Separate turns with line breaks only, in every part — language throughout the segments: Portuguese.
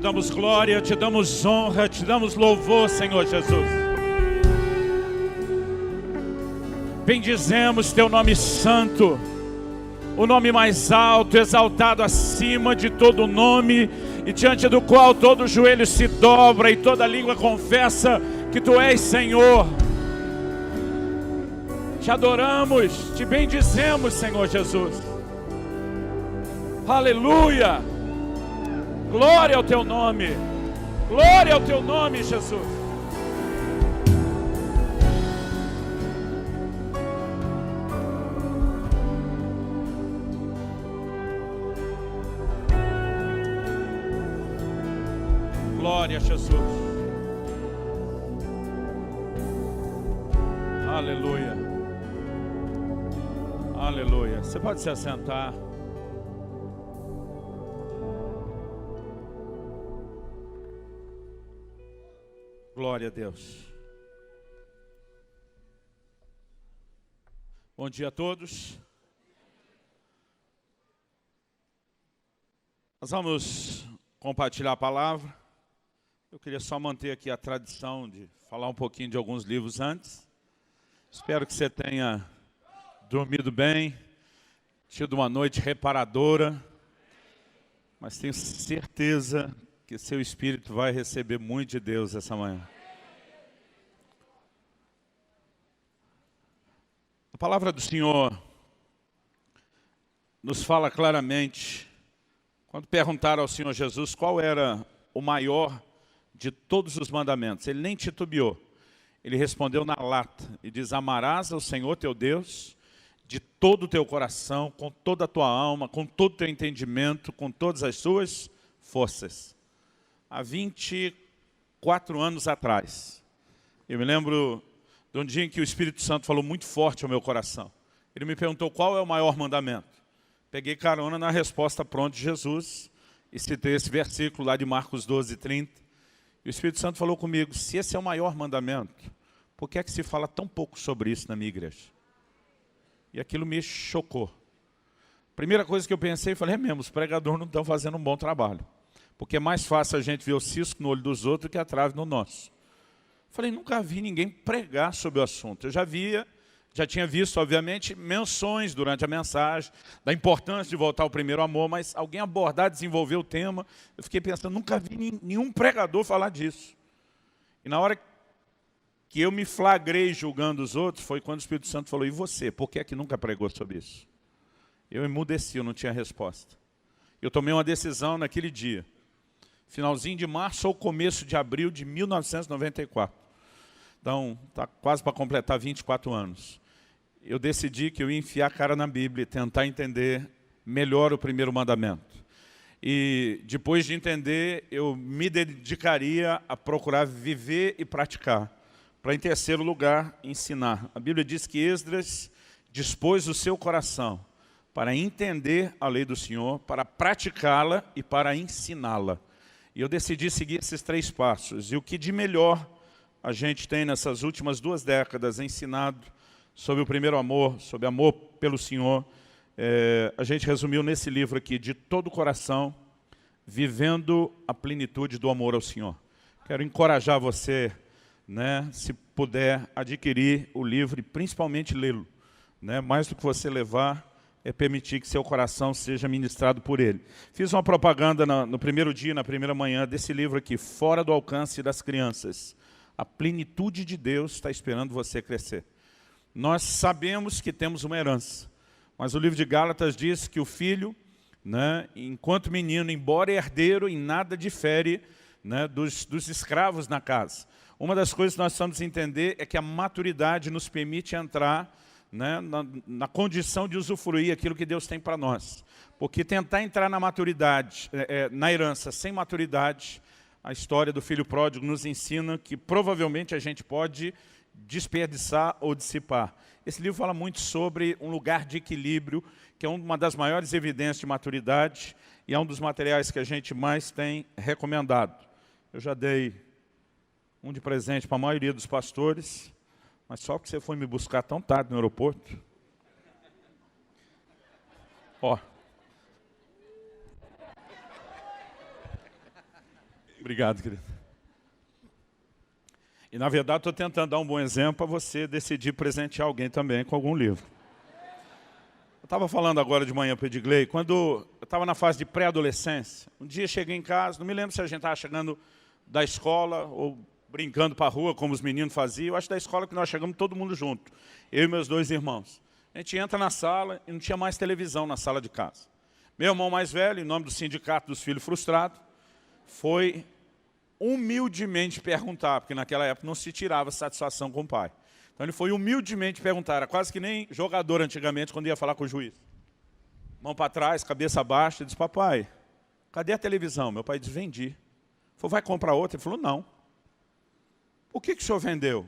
damos glória, te damos honra, te damos louvor, Senhor Jesus. Bendizemos teu nome santo, o nome mais alto, exaltado acima de todo nome, e diante do qual todo joelho se dobra e toda língua confessa que tu és Senhor. Te adoramos, te bendizemos, Senhor Jesus. Aleluia! Glória ao teu nome, glória ao teu nome, Jesus. Glória a Jesus. Aleluia. Aleluia. Você pode se assentar. Glória a Deus. Bom dia a todos. Nós vamos compartilhar a palavra. Eu queria só manter aqui a tradição de falar um pouquinho de alguns livros antes. Espero que você tenha dormido bem, tido uma noite reparadora, mas tenho certeza que seu espírito vai receber muito de Deus essa manhã. A palavra do Senhor nos fala claramente, quando perguntaram ao Senhor Jesus qual era o maior de todos os mandamentos, ele nem titubeou, ele respondeu na lata e diz: amarás ao Senhor teu Deus de todo o teu coração, com toda a tua alma, com todo o teu entendimento, com todas as suas forças. Há 24 anos atrás, eu me lembro de um dia em que o Espírito Santo falou muito forte ao meu coração. Ele me perguntou qual é o maior mandamento. Peguei carona na resposta pronta de Jesus e citei esse versículo lá de Marcos 12:30. E o Espírito Santo falou comigo: se esse é o maior mandamento, por que é que se fala tão pouco sobre isso na minha igreja? E aquilo me chocou. Primeira coisa que eu pensei, falei: é mesmo, os pregadores não estão fazendo um bom trabalho. Porque é mais fácil a gente ver o cisco no olho dos outros do que a trave no nosso. Falei: nunca vi ninguém pregar sobre o assunto. Eu já tinha visto, obviamente, menções durante a mensagem, da importância de voltar ao primeiro amor, mas alguém abordar, desenvolver o tema, eu fiquei pensando, nunca vi nenhum pregador falar disso. E na hora que eu me flagrei julgando os outros, foi quando o Espírito Santo falou: e você, por que é que nunca pregou sobre isso? Eu emudeci, eu não tinha resposta. Eu tomei uma decisão naquele dia, finalzinho de março ou começo de abril de 1994. Então, está quase para completar 24 anos. Eu decidi que eu ia enfiar a cara na Bíblia e tentar entender melhor o primeiro mandamento. E depois de entender, eu me dedicaria a procurar viver e praticar. Para, em terceiro lugar, ensinar. A Bíblia diz que Esdras dispôs o seu coração para entender a lei do Senhor, para praticá-la e para ensiná-la. E eu decidi seguir esses 3 passos. E o que de melhor a gente tem nessas últimas 2 décadas ensinado sobre o primeiro amor, sobre amor pelo Senhor, a gente resumiu nesse livro aqui: De Todo o Coração, Vivendo a Plenitude do Amor ao Senhor. Quero encorajar você, né, se puder, adquirir o livro e principalmente lê-lo. Né, mais do que você levar, é permitir que seu coração seja ministrado por ele. Fiz uma propaganda no primeiro dia, na primeira manhã, desse livro aqui, Fora do Alcance das Crianças. A plenitude de Deus está esperando você crescer. Nós sabemos que temos uma herança, mas o livro de Gálatas diz que o filho, né, enquanto menino, embora herdeiro, em nada difere, né, dos escravos na casa. Uma das coisas que nós precisamos entender é que a maturidade nos permite entrar, né, na condição de usufruir aquilo que Deus tem para nós. Porque tentar entrar na maturidade, na herança sem maturidade, a história do filho pródigo nos ensina que provavelmente a gente pode desperdiçar ou dissipar. Esse livro fala muito sobre um lugar de equilíbrio, que é uma das maiores evidências de maturidade e é um dos materiais que a gente mais tem recomendado. Eu já dei um de presente para a maioria dos pastores, mas só porque você foi me buscar tão tarde no aeroporto. Ó. Obrigado, querido. E, na verdade, estou tentando dar um bom exemplo para você decidir presentear alguém também com algum livro. Eu estava falando agora de manhã para o Edgley, quando eu estava na fase de pré-adolescência, um dia cheguei em casa, não me lembro se a gente estava chegando da escola ou brincando para a rua, como os meninos faziam. Eu acho da escola que nós chegamos todo mundo junto, eu e meus 2 irmãos. A gente entra na sala e não tinha mais televisão na sala de casa. Meu irmão mais velho, em nome do Sindicato dos Filhos Frustrados, foi humildemente perguntar, porque naquela época não se tirava satisfação com o pai. Então ele foi humildemente perguntar, era quase que nem jogador antigamente quando ia falar com o juiz. Mão para trás, cabeça baixa, ele disse, papai, cadê a televisão? Meu pai disse, vendi. Ele falou, vai comprar outra? Ele falou, não. Por que o senhor vendeu?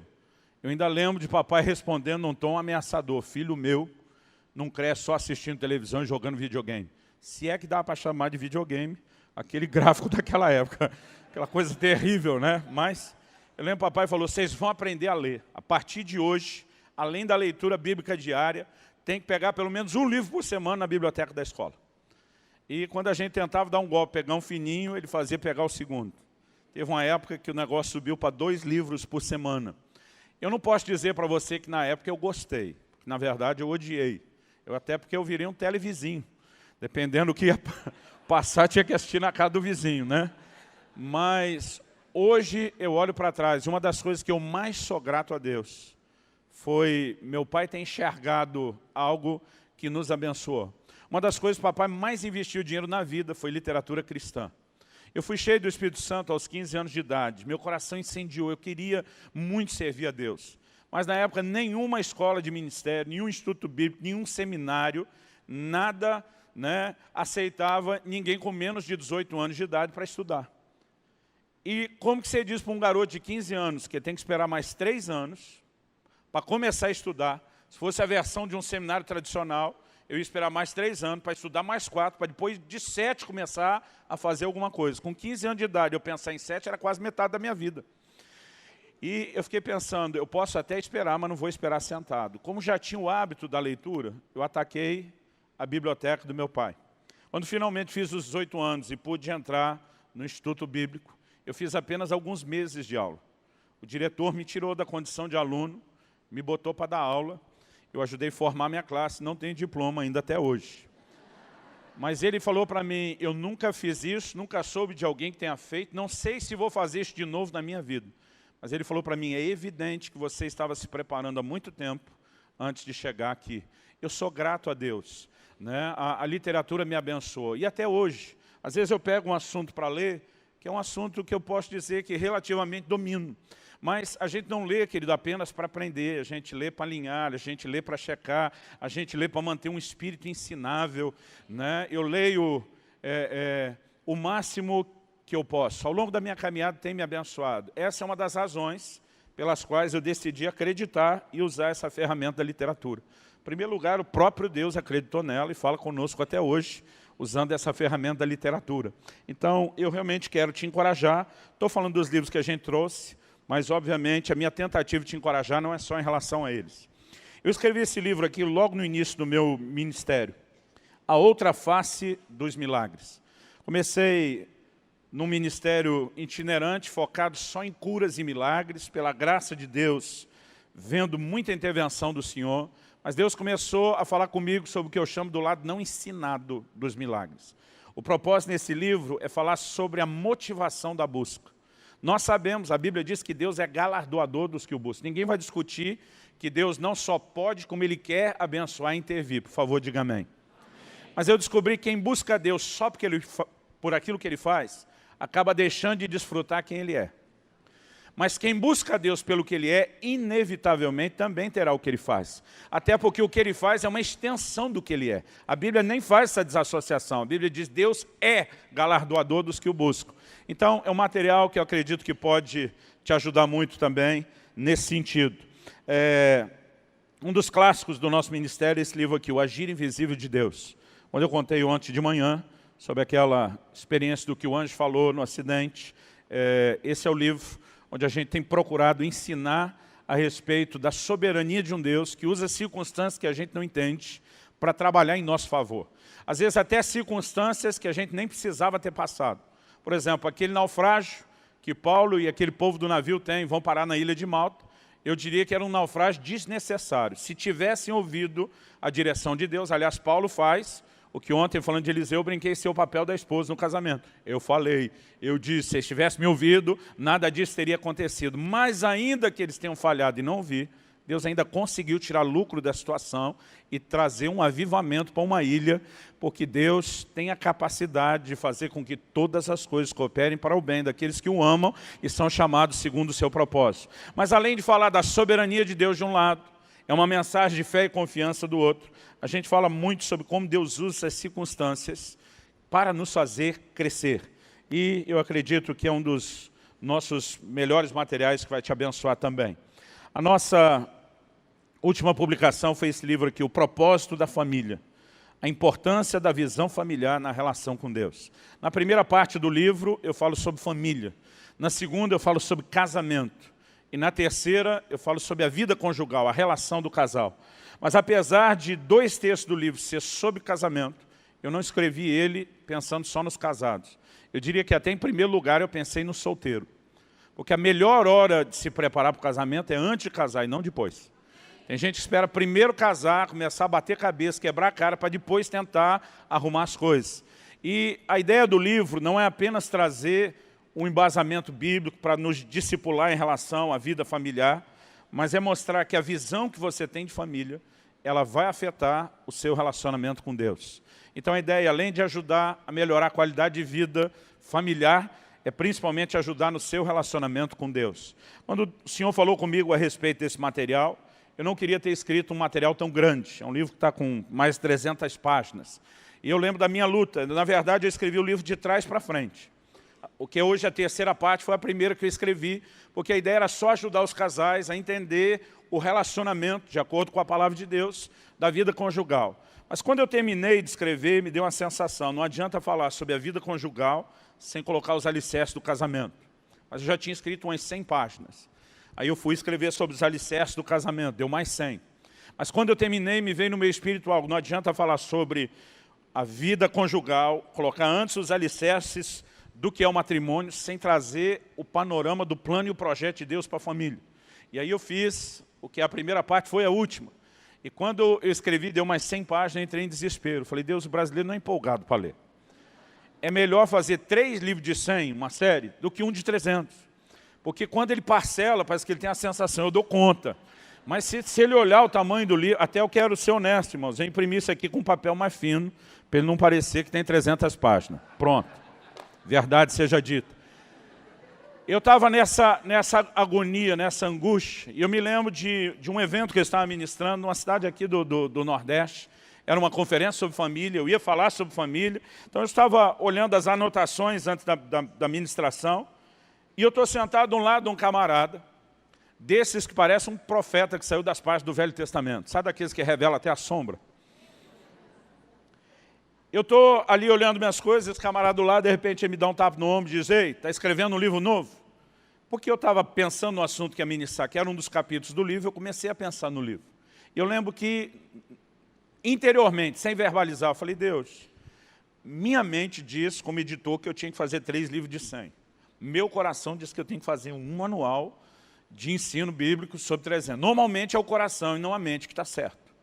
Eu ainda lembro de papai respondendo num tom ameaçador, filho meu não cresce só assistindo televisão e jogando videogame. Se é que dá para chamar de videogame, aquele gráfico daquela época, aquela coisa terrível, né? Mas eu lembro que o papai falou, vocês vão aprender a ler. A partir de hoje, além da leitura bíblica diária, tem que pegar pelo menos um livro por semana na biblioteca da escola. E quando a gente tentava dar um golpe, pegar um fininho, ele fazia pegar o segundo. Teve uma época que o negócio subiu para 2 livros por semana. Eu não posso dizer para você que na época eu gostei. Porque, na verdade, eu odiei. Porque eu virei um televizinho. Dependendo do que ia passar, tinha que assistir na casa do vizinho, né? Mas hoje eu olho para trás, uma das coisas que eu mais sou grato a Deus foi meu pai ter enxergado algo que nos abençoou. Uma das coisas que o papai mais investiu dinheiro na vida foi literatura cristã. Eu fui cheio do Espírito Santo aos 15 anos de idade, meu coração incendiou, eu queria muito servir a Deus. Mas na época nenhuma escola de ministério, nenhum instituto bíblico, nenhum seminário, nada, né, aceitava ninguém com menos de 18 anos de idade para estudar. E como que você diz para um garoto de 15 anos que tem que esperar mais 3 anos para começar a estudar? Se fosse a versão de um seminário tradicional, eu ia esperar mais 3 anos para estudar mais 4, para depois de 7 começar a fazer alguma coisa. Com 15 anos de idade, eu pensar em 7 era quase metade da minha vida. E eu fiquei pensando, eu posso até esperar, mas não vou esperar sentado. Como já tinha o hábito da leitura, eu ataquei a biblioteca do meu pai. Quando finalmente fiz os 18 anos e pude entrar no Instituto Bíblico, eu fiz apenas alguns meses de aula. O diretor me tirou da condição de aluno, me botou para dar aula, eu ajudei a formar minha classe, não tenho diploma ainda até hoje. Mas ele falou para mim, eu nunca fiz isso, nunca soube de alguém que tenha feito, não sei se vou fazer isso de novo na minha vida. Mas ele falou para mim, é evidente que você estava se preparando há muito tempo antes de chegar aqui. Eu sou grato a Deus, né? A literatura me abençoou. E até hoje, às vezes eu pego um assunto para ler, que é um assunto que eu posso dizer que relativamente domino. Mas a gente não lê, querido, apenas para aprender, a gente lê para alinhar, a gente lê para checar, a gente lê para manter um espírito ensinável, né? Eu leio o máximo que eu posso. Ao longo da minha caminhada tem me abençoado. Essa é uma das razões pelas quais eu decidi acreditar e usar essa ferramenta da literatura. Em primeiro lugar, o próprio Deus acreditou nela e fala conosco até hoje, usando essa ferramenta da literatura. Então, eu realmente quero te encorajar. Estou falando dos livros que a gente trouxe, mas, obviamente, a minha tentativa de te encorajar não é só em relação a eles. Eu escrevi esse livro aqui logo no início do meu ministério, A Outra Face dos Milagres. Comecei num ministério itinerante, focado só em curas e milagres, pela graça de Deus, vendo muita intervenção do Senhor, mas Deus começou a falar comigo sobre o que eu chamo do lado não ensinado dos milagres. O propósito nesse livro é falar sobre a motivação da busca. Nós sabemos, a Bíblia diz que Deus é galardoador dos que o buscam. Ninguém vai discutir que Deus não só pode, como Ele quer abençoar e intervir. Por favor, diga amém. Mas eu descobri que quem busca a Deus só por aquilo que Ele faz, acaba deixando de desfrutar quem Ele é. Mas quem busca a Deus pelo que Ele é, inevitavelmente também terá o que Ele faz. Até porque o que Ele faz é uma extensão do que Ele é. A Bíblia nem faz essa desassociação. A Bíblia diz, Deus é galardoador dos que o buscam. Então, é um material que eu acredito que pode te ajudar muito também nesse sentido. Um dos clássicos do nosso ministério é esse livro aqui, O Agir Invisível de Deus. Quando eu contei ontem de manhã, sobre aquela experiência do que o anjo falou no acidente, esse é o livro onde a gente tem procurado ensinar a respeito da soberania de um Deus que usa circunstâncias que a gente não entende para trabalhar em nosso favor. Às vezes até circunstâncias que a gente nem precisava ter passado. Por exemplo, aquele naufrágio, que Paulo e aquele povo do navio vão parar na ilha de Malta, eu diria que era um naufrágio desnecessário. Se tivessem ouvido a direção de Deus, aliás, Paulo faz o que ontem, falando de Eliseu, eu brinquei ser o papel da esposa no casamento. Eu falei, eu disse, se eles tivessem me ouvido, nada disso teria acontecido. Mas ainda que eles tenham falhado e não ouvir, Deus ainda conseguiu tirar lucro da situação e trazer um avivamento para uma ilha, porque Deus tem a capacidade de fazer com que todas as coisas cooperem para o bem daqueles que o amam e são chamados segundo o seu propósito. Mas além de falar da soberania de Deus de um lado, é uma mensagem de fé e confiança do outro. A gente fala muito sobre como Deus usa essas circunstâncias para nos fazer crescer. E eu acredito que é um dos nossos melhores materiais que vai te abençoar também. A nossa última publicação foi esse livro aqui, O Propósito da Família. A importância da visão familiar na relação com Deus. Na primeira parte do livro eu falo sobre família. Na segunda eu falo sobre casamento. E na terceira eu falo sobre a vida conjugal, a relação do casal. Mas apesar de 2 terços do livro ser sobre casamento, eu não escrevi ele pensando só nos casados. Eu diria que até em primeiro lugar eu pensei no solteiro. Porque a melhor hora de se preparar para o casamento é antes de casar e não depois. Tem gente que espera primeiro casar, começar a bater cabeça, quebrar a cara, para depois tentar arrumar as coisas. E a ideia do livro não é apenas trazer um embasamento bíblico para nos discipular em relação à vida familiar, mas é mostrar que a visão que você tem de família, ela vai afetar o seu relacionamento com Deus. Então a ideia, além de ajudar a melhorar a qualidade de vida familiar, é principalmente ajudar no seu relacionamento com Deus. Quando o Senhor falou comigo a respeito desse material, eu não queria ter escrito um material tão grande. É um livro que está com mais de 300 páginas. E eu lembro da minha luta. Na verdade, eu escrevi o livro de trás para frente. O que hoje é a terceira parte foi a primeira que eu escrevi, porque a ideia era só ajudar os casais a entender o relacionamento, de acordo com a palavra de Deus, da vida conjugal. Mas quando eu terminei de escrever, me deu uma sensação, não adianta falar sobre a vida conjugal sem colocar os alicerces do casamento. Mas eu já tinha escrito umas 100 páginas. Aí eu fui escrever sobre os alicerces do casamento, deu mais 100. Mas quando eu terminei, me veio no meu espírito algo, não adianta falar sobre a vida conjugal, colocar antes os alicerces do que é o matrimônio, sem trazer o panorama do plano e o projeto de Deus para a família. E aí eu fiz o que a primeira parte foi a última. E quando eu escrevi, deu mais 100 páginas, entrei em desespero. Falei, Deus, o brasileiro não é empolgado para ler. É melhor fazer 3 livros de 100, uma série, do que um de 300. Porque quando ele parcela, parece que ele tem a sensação, eu dou conta. Mas se ele olhar o tamanho do livro, até eu quero ser honesto, irmãos, eu imprimi isso aqui com um papel mais fino, para ele não parecer que tem 300 páginas. Pronto. Verdade seja dita. Eu estava nessa agonia, nessa angústia, e eu me lembro de um evento que eu estava ministrando, numa cidade aqui do Nordeste. Era uma conferência sobre família, eu ia falar sobre família. Então eu estava olhando as anotações antes da ministração, e eu estou sentado de um lado de um camarada, desses que parece um profeta que saiu das páginas do Velho Testamento. Sabe daqueles que revela até a sombra? Eu estou ali olhando minhas coisas, esse camarada do lado, de repente, ele me dá um tapa no ombro e diz, ei, está escrevendo um livro novo? Porque eu estava pensando no assunto que ia ministrar, que era um dos capítulos do livro, eu comecei a pensar no livro. E eu lembro que, interiormente, sem verbalizar, eu falei, Deus, minha mente diz, como editor, que eu tinha que fazer 3 livros de 100. Meu coração diz que eu tenho que fazer um manual de ensino bíblico sobre 300. Normalmente é o coração e não a mente que está certo.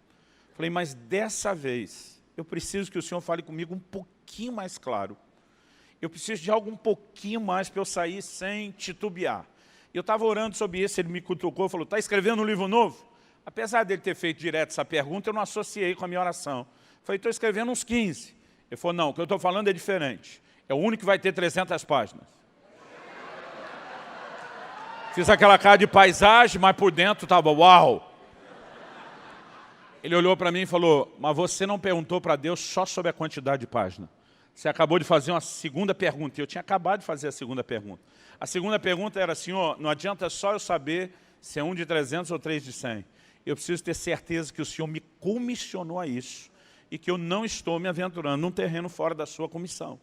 Falei, mas dessa vez, eu preciso que o Senhor fale comigo um pouquinho mais claro. Eu preciso de algo um pouquinho mais para eu sair sem titubear. Eu estava orando sobre isso, ele me cutucou, falou, está escrevendo um livro novo? Apesar dele ter feito direto essa pergunta, eu não associei com a minha oração. Falei, estou escrevendo uns 15. Ele falou, não, o que eu estou falando é diferente. É o único que vai ter 300 páginas. Fiz aquela cara de paisagem, mas por dentro estava, uau! Ele olhou para mim e falou, mas você não perguntou para Deus só sobre a quantidade de páginas. Você acabou de fazer uma segunda pergunta. E eu tinha acabado de fazer a segunda pergunta. A segunda pergunta era, Senhor, não adianta só eu saber se é um de 300 ou 3 de 100. Eu preciso ter certeza que o Senhor me comissionou a isso e que eu não estou me aventurando num terreno fora da sua comissão.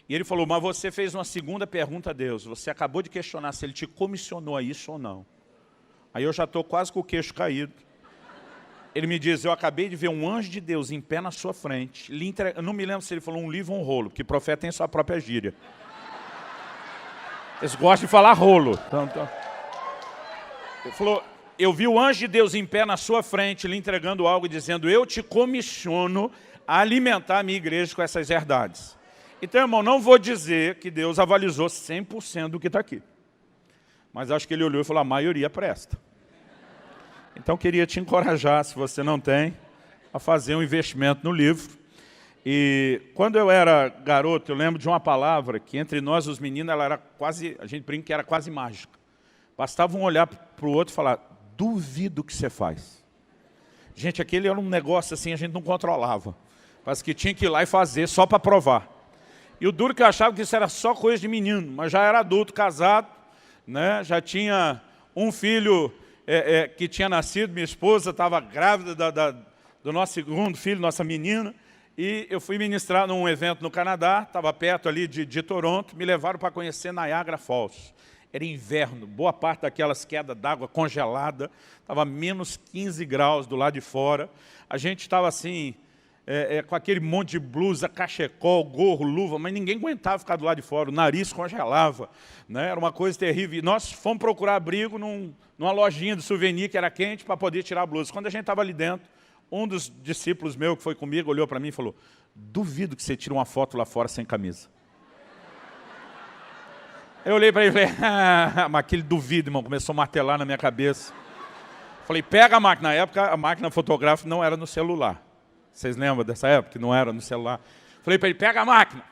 E ele falou, mas você fez uma segunda pergunta a Deus. Você acabou de questionar se Ele te comissionou a isso ou não. Aí eu já estou quase com o queixo caído. Ele me diz, eu acabei de ver um anjo de Deus em pé na sua frente. Eu não me lembro se ele falou um livro ou um rolo, porque profeta tem sua própria gíria. Eles gostam de falar rolo. Ele falou, eu vi o anjo de Deus em pé na sua frente, lhe entregando algo e dizendo, eu te comissiono a alimentar a minha igreja com essas verdades. Então, irmão, não vou dizer que Deus avalizou 100% do que está aqui. Mas acho que ele olhou e falou, a maioria presta. Então, queria te encorajar, se você não tem, a fazer um investimento no livro. E quando eu era garoto, eu lembro de uma palavra que entre nós, os meninos, ela era quase, a gente brinca que era quase mágica. Bastava um olhar para o outro e falar, duvido que você faz. Gente, aquele era um negócio assim, a gente não controlava. Parece que tinha que ir lá e fazer só para provar. E o duro que eu achava que isso era só coisa de menino, mas já era adulto, casado, né? Já tinha um filho que tinha nascido, minha esposa estava grávida do nosso segundo filho, nossa menina, e eu fui ministrar num evento no Canadá, estava perto ali de Toronto, me levaram para conhecer Niagara Falls. Era inverno, boa parte daquelas quedas d'água congelada, estava menos 15 graus do lado de fora. A gente estava assim, com aquele monte de blusa, cachecol, gorro, luva, mas ninguém aguentava ficar do lado de fora, o nariz congelava, né? Era uma coisa terrível. E nós fomos procurar abrigo numa lojinha de souvenir que era quente para poder tirar a blusa. Quando a gente estava ali dentro, um dos discípulos meus que foi comigo olhou para mim e falou, duvido que você tire uma foto lá fora sem camisa. Eu olhei para ele e falei, mas aquele duvido, irmão, começou a martelar na minha cabeça. Falei, pega a máquina. Na época, a máquina fotográfica não era no celular. Vocês lembram dessa época que não era no celular? Falei para ele, pega a máquina.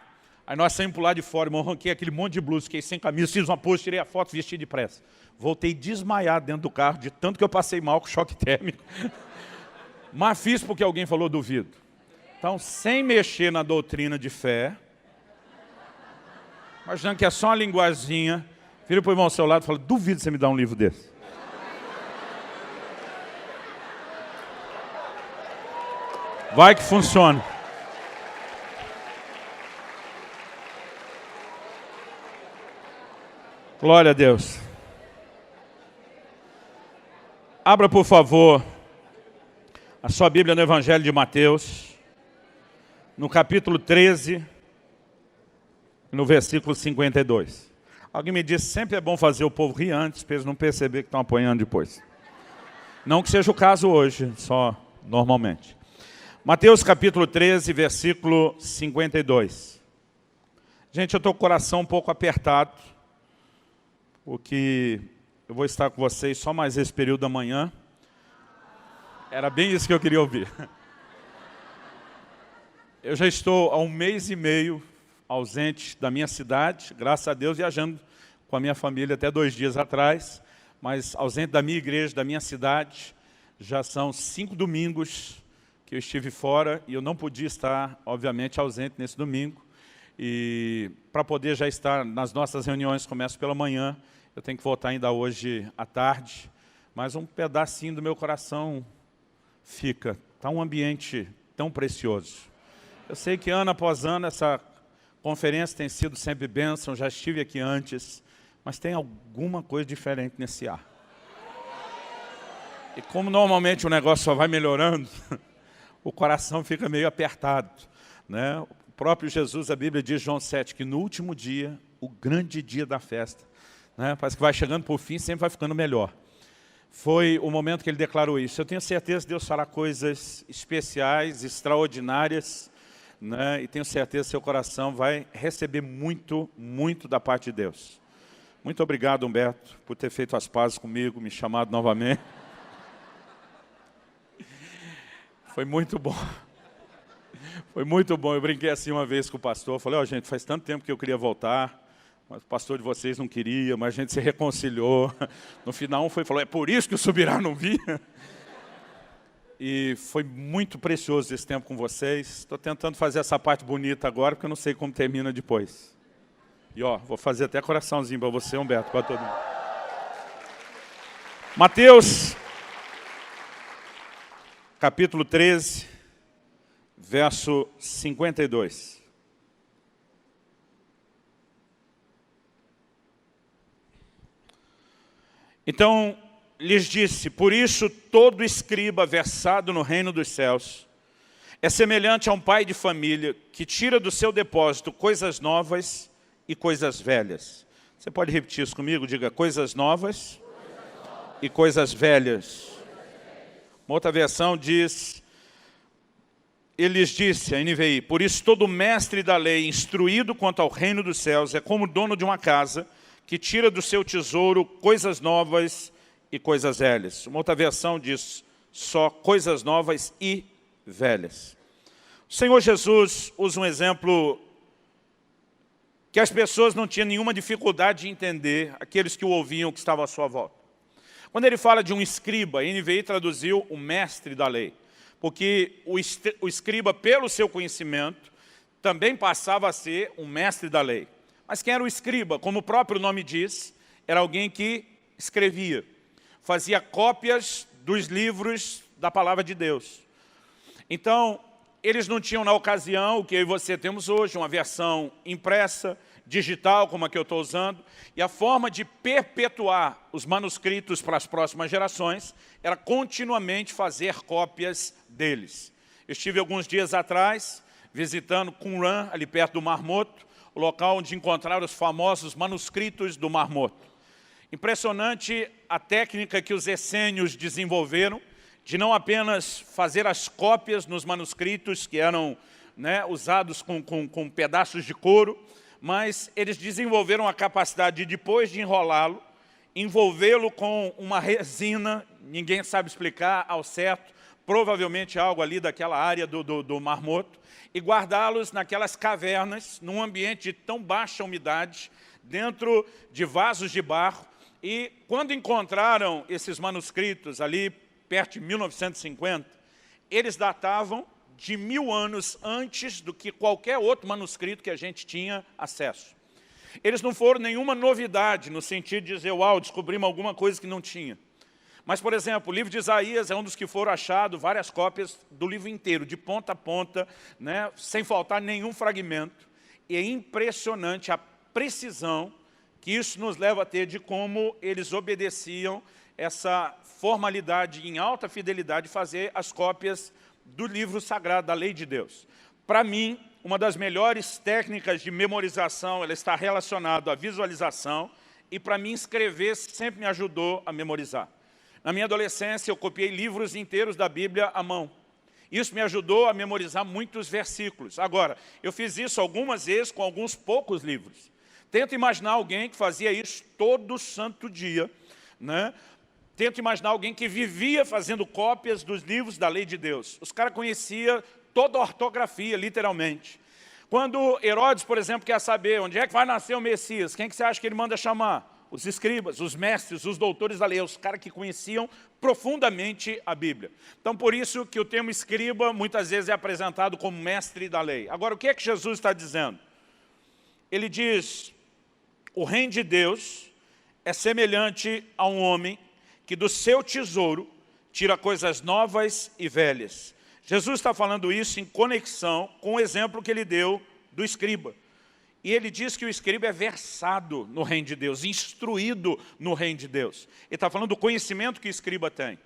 Aí nós saímos por lá de fora, irmão, arranquei aquele monte de blusa, fiquei sem camisa, fiz uma pose, tirei a foto, vesti de pressa. Voltei desmaiado dentro do carro, de tanto que eu passei mal com choque térmico. Mas fiz porque alguém falou duvido. Então, sem mexer na doutrina de fé, imaginando que é só uma linguazinha, vira para o irmão ao seu lado e fala, duvido você me dar um livro desse. Vai que funciona. Glória a Deus. Abra, por favor, a sua Bíblia no Evangelho de Mateus, no capítulo 13, no versículo 52. Alguém me disse, sempre é bom fazer o povo rir antes, para eles não perceber que estão apanhando depois. Não que seja o caso hoje, só normalmente. Mateus capítulo 13, versículo 52. Gente, eu estou com o coração um pouco apertado, porque eu vou estar com vocês só mais esse período da manhã. Era bem isso que eu queria ouvir. Eu já estou há 1 mês e meio ausente da minha cidade, graças a Deus, viajando com a minha família até 2 dias atrás, mas ausente da minha igreja, da minha cidade, já são 5 domingos que eu estive fora e eu não podia estar, obviamente, ausente nesse domingo. E para poder já estar nas nossas reuniões, começo pela manhã, eu tenho que voltar ainda hoje à tarde, mas um pedacinho do meu coração fica. Está um ambiente tão precioso. Eu sei que ano após ano essa conferência tem sido sempre bênção, já estive aqui antes, mas tem alguma coisa diferente nesse ar. E como normalmente o negócio só vai melhorando, o coração fica meio apertado, né? O próprio Jesus, a Bíblia diz, João 7, que no último dia, o grande dia da festa, né? Parece que vai chegando por fim, sempre vai ficando melhor. Foi o momento que ele declarou isso. Eu tenho certeza que Deus fará coisas especiais, extraordinárias, né? E tenho certeza que seu coração vai receber muito, muito da parte de Deus. Muito obrigado, Humberto, por ter feito as pazes comigo, me chamado novamente. Foi muito bom. Foi muito bom. Eu brinquei assim uma vez com o pastor. Falei, gente, faz tanto tempo que eu queria voltar, mas o pastor de vocês não queria, mas a gente se reconciliou. No final, um falou, é por isso que o Subirá não vinha. E foi muito precioso esse tempo com vocês. Estou tentando fazer essa parte bonita agora, porque eu não sei como termina depois. E vou fazer até coraçãozinho para você, Humberto, para todo mundo. Mateus, capítulo 13, verso 52. Então, lhes disse, por isso todo escriba versado no reino dos céus é semelhante a um pai de família que tira do seu depósito coisas novas e coisas velhas. Você pode repetir isso comigo? Diga, coisas novas e coisas velhas. Uma outra versão diz, ele lhes disse, a NVI, por isso todo mestre da lei, instruído quanto ao reino dos céus, é como dono de uma casa, que tira do seu tesouro coisas novas e coisas velhas. Uma outra versão diz, só coisas novas e velhas. O Senhor Jesus usa um exemplo que as pessoas não tinham nenhuma dificuldade de entender, aqueles que o ouviam, que estavam à sua volta. Quando ele fala de um escriba, a NVI traduziu o mestre da lei, porque o escriba, pelo seu conhecimento, também passava a ser um mestre da lei. Mas quem era o escriba? Como o próprio nome diz, era alguém que escrevia, fazia cópias dos livros da palavra de Deus. Então, eles não tinham na ocasião o que eu e você temos hoje, uma versão impressa, digital, como a que eu estou usando, e a forma de perpetuar os manuscritos para as próximas gerações era continuamente fazer cópias deles. Eu estive alguns dias atrás visitando Qumran, ali perto do Mar Morto, o local onde encontraram os famosos manuscritos do Mar Morto. Impressionante a técnica que os essênios desenvolveram de não apenas fazer as cópias nos manuscritos que eram usados com pedaços de couro, mas eles desenvolveram a capacidade de, depois de enrolá-lo, envolvê-lo com uma resina, ninguém sabe explicar ao certo, provavelmente algo ali daquela área do Mar Morto, e guardá-los naquelas cavernas, num ambiente de tão baixa umidade, dentro de vasos de barro. E quando encontraram esses manuscritos ali, perto de 1950, eles datavam de 1000 anos antes do que qualquer outro manuscrito que a gente tinha acesso. Eles não foram nenhuma novidade, no sentido de dizer, uau, descobrimos alguma coisa que não tinha. Mas, por exemplo, o livro de Isaías é um dos que foram achados, várias cópias do livro inteiro, de ponta a ponta, sem faltar nenhum fragmento. E é impressionante a precisão que isso nos leva a ter de como eles obedeciam essa formalidade em alta fidelidade de fazer as cópias do livro sagrado, da lei de Deus. Para mim, uma das melhores técnicas de memorização, ela está relacionada à visualização, e para mim escrever sempre me ajudou a memorizar. Na minha adolescência, eu copiei livros inteiros da Bíblia à mão. Isso me ajudou a memorizar muitos versículos. Agora, eu fiz isso algumas vezes com alguns poucos livros. Tento imaginar alguém que fazia isso todo santo dia, Tento imaginar alguém que vivia fazendo cópias dos livros da lei de Deus. Os caras conheciam toda a ortografia, literalmente. Quando Herodes, por exemplo, quer saber onde é que vai nascer o Messias, quem que você acha que ele manda chamar? Os escribas, os mestres, os doutores da lei, os caras que conheciam profundamente a Bíblia. Então, por isso que o termo escriba muitas vezes é apresentado como mestre da lei. Agora, o que é que Jesus está dizendo? Ele diz, o reino de Deus é semelhante a um homem que do seu tesouro tira coisas novas e velhas. Jesus está falando isso em conexão com o exemplo que ele deu do escriba. E ele diz que o escriba é versado no reino de Deus, instruído no reino de Deus. Ele está falando do conhecimento que o escriba tem.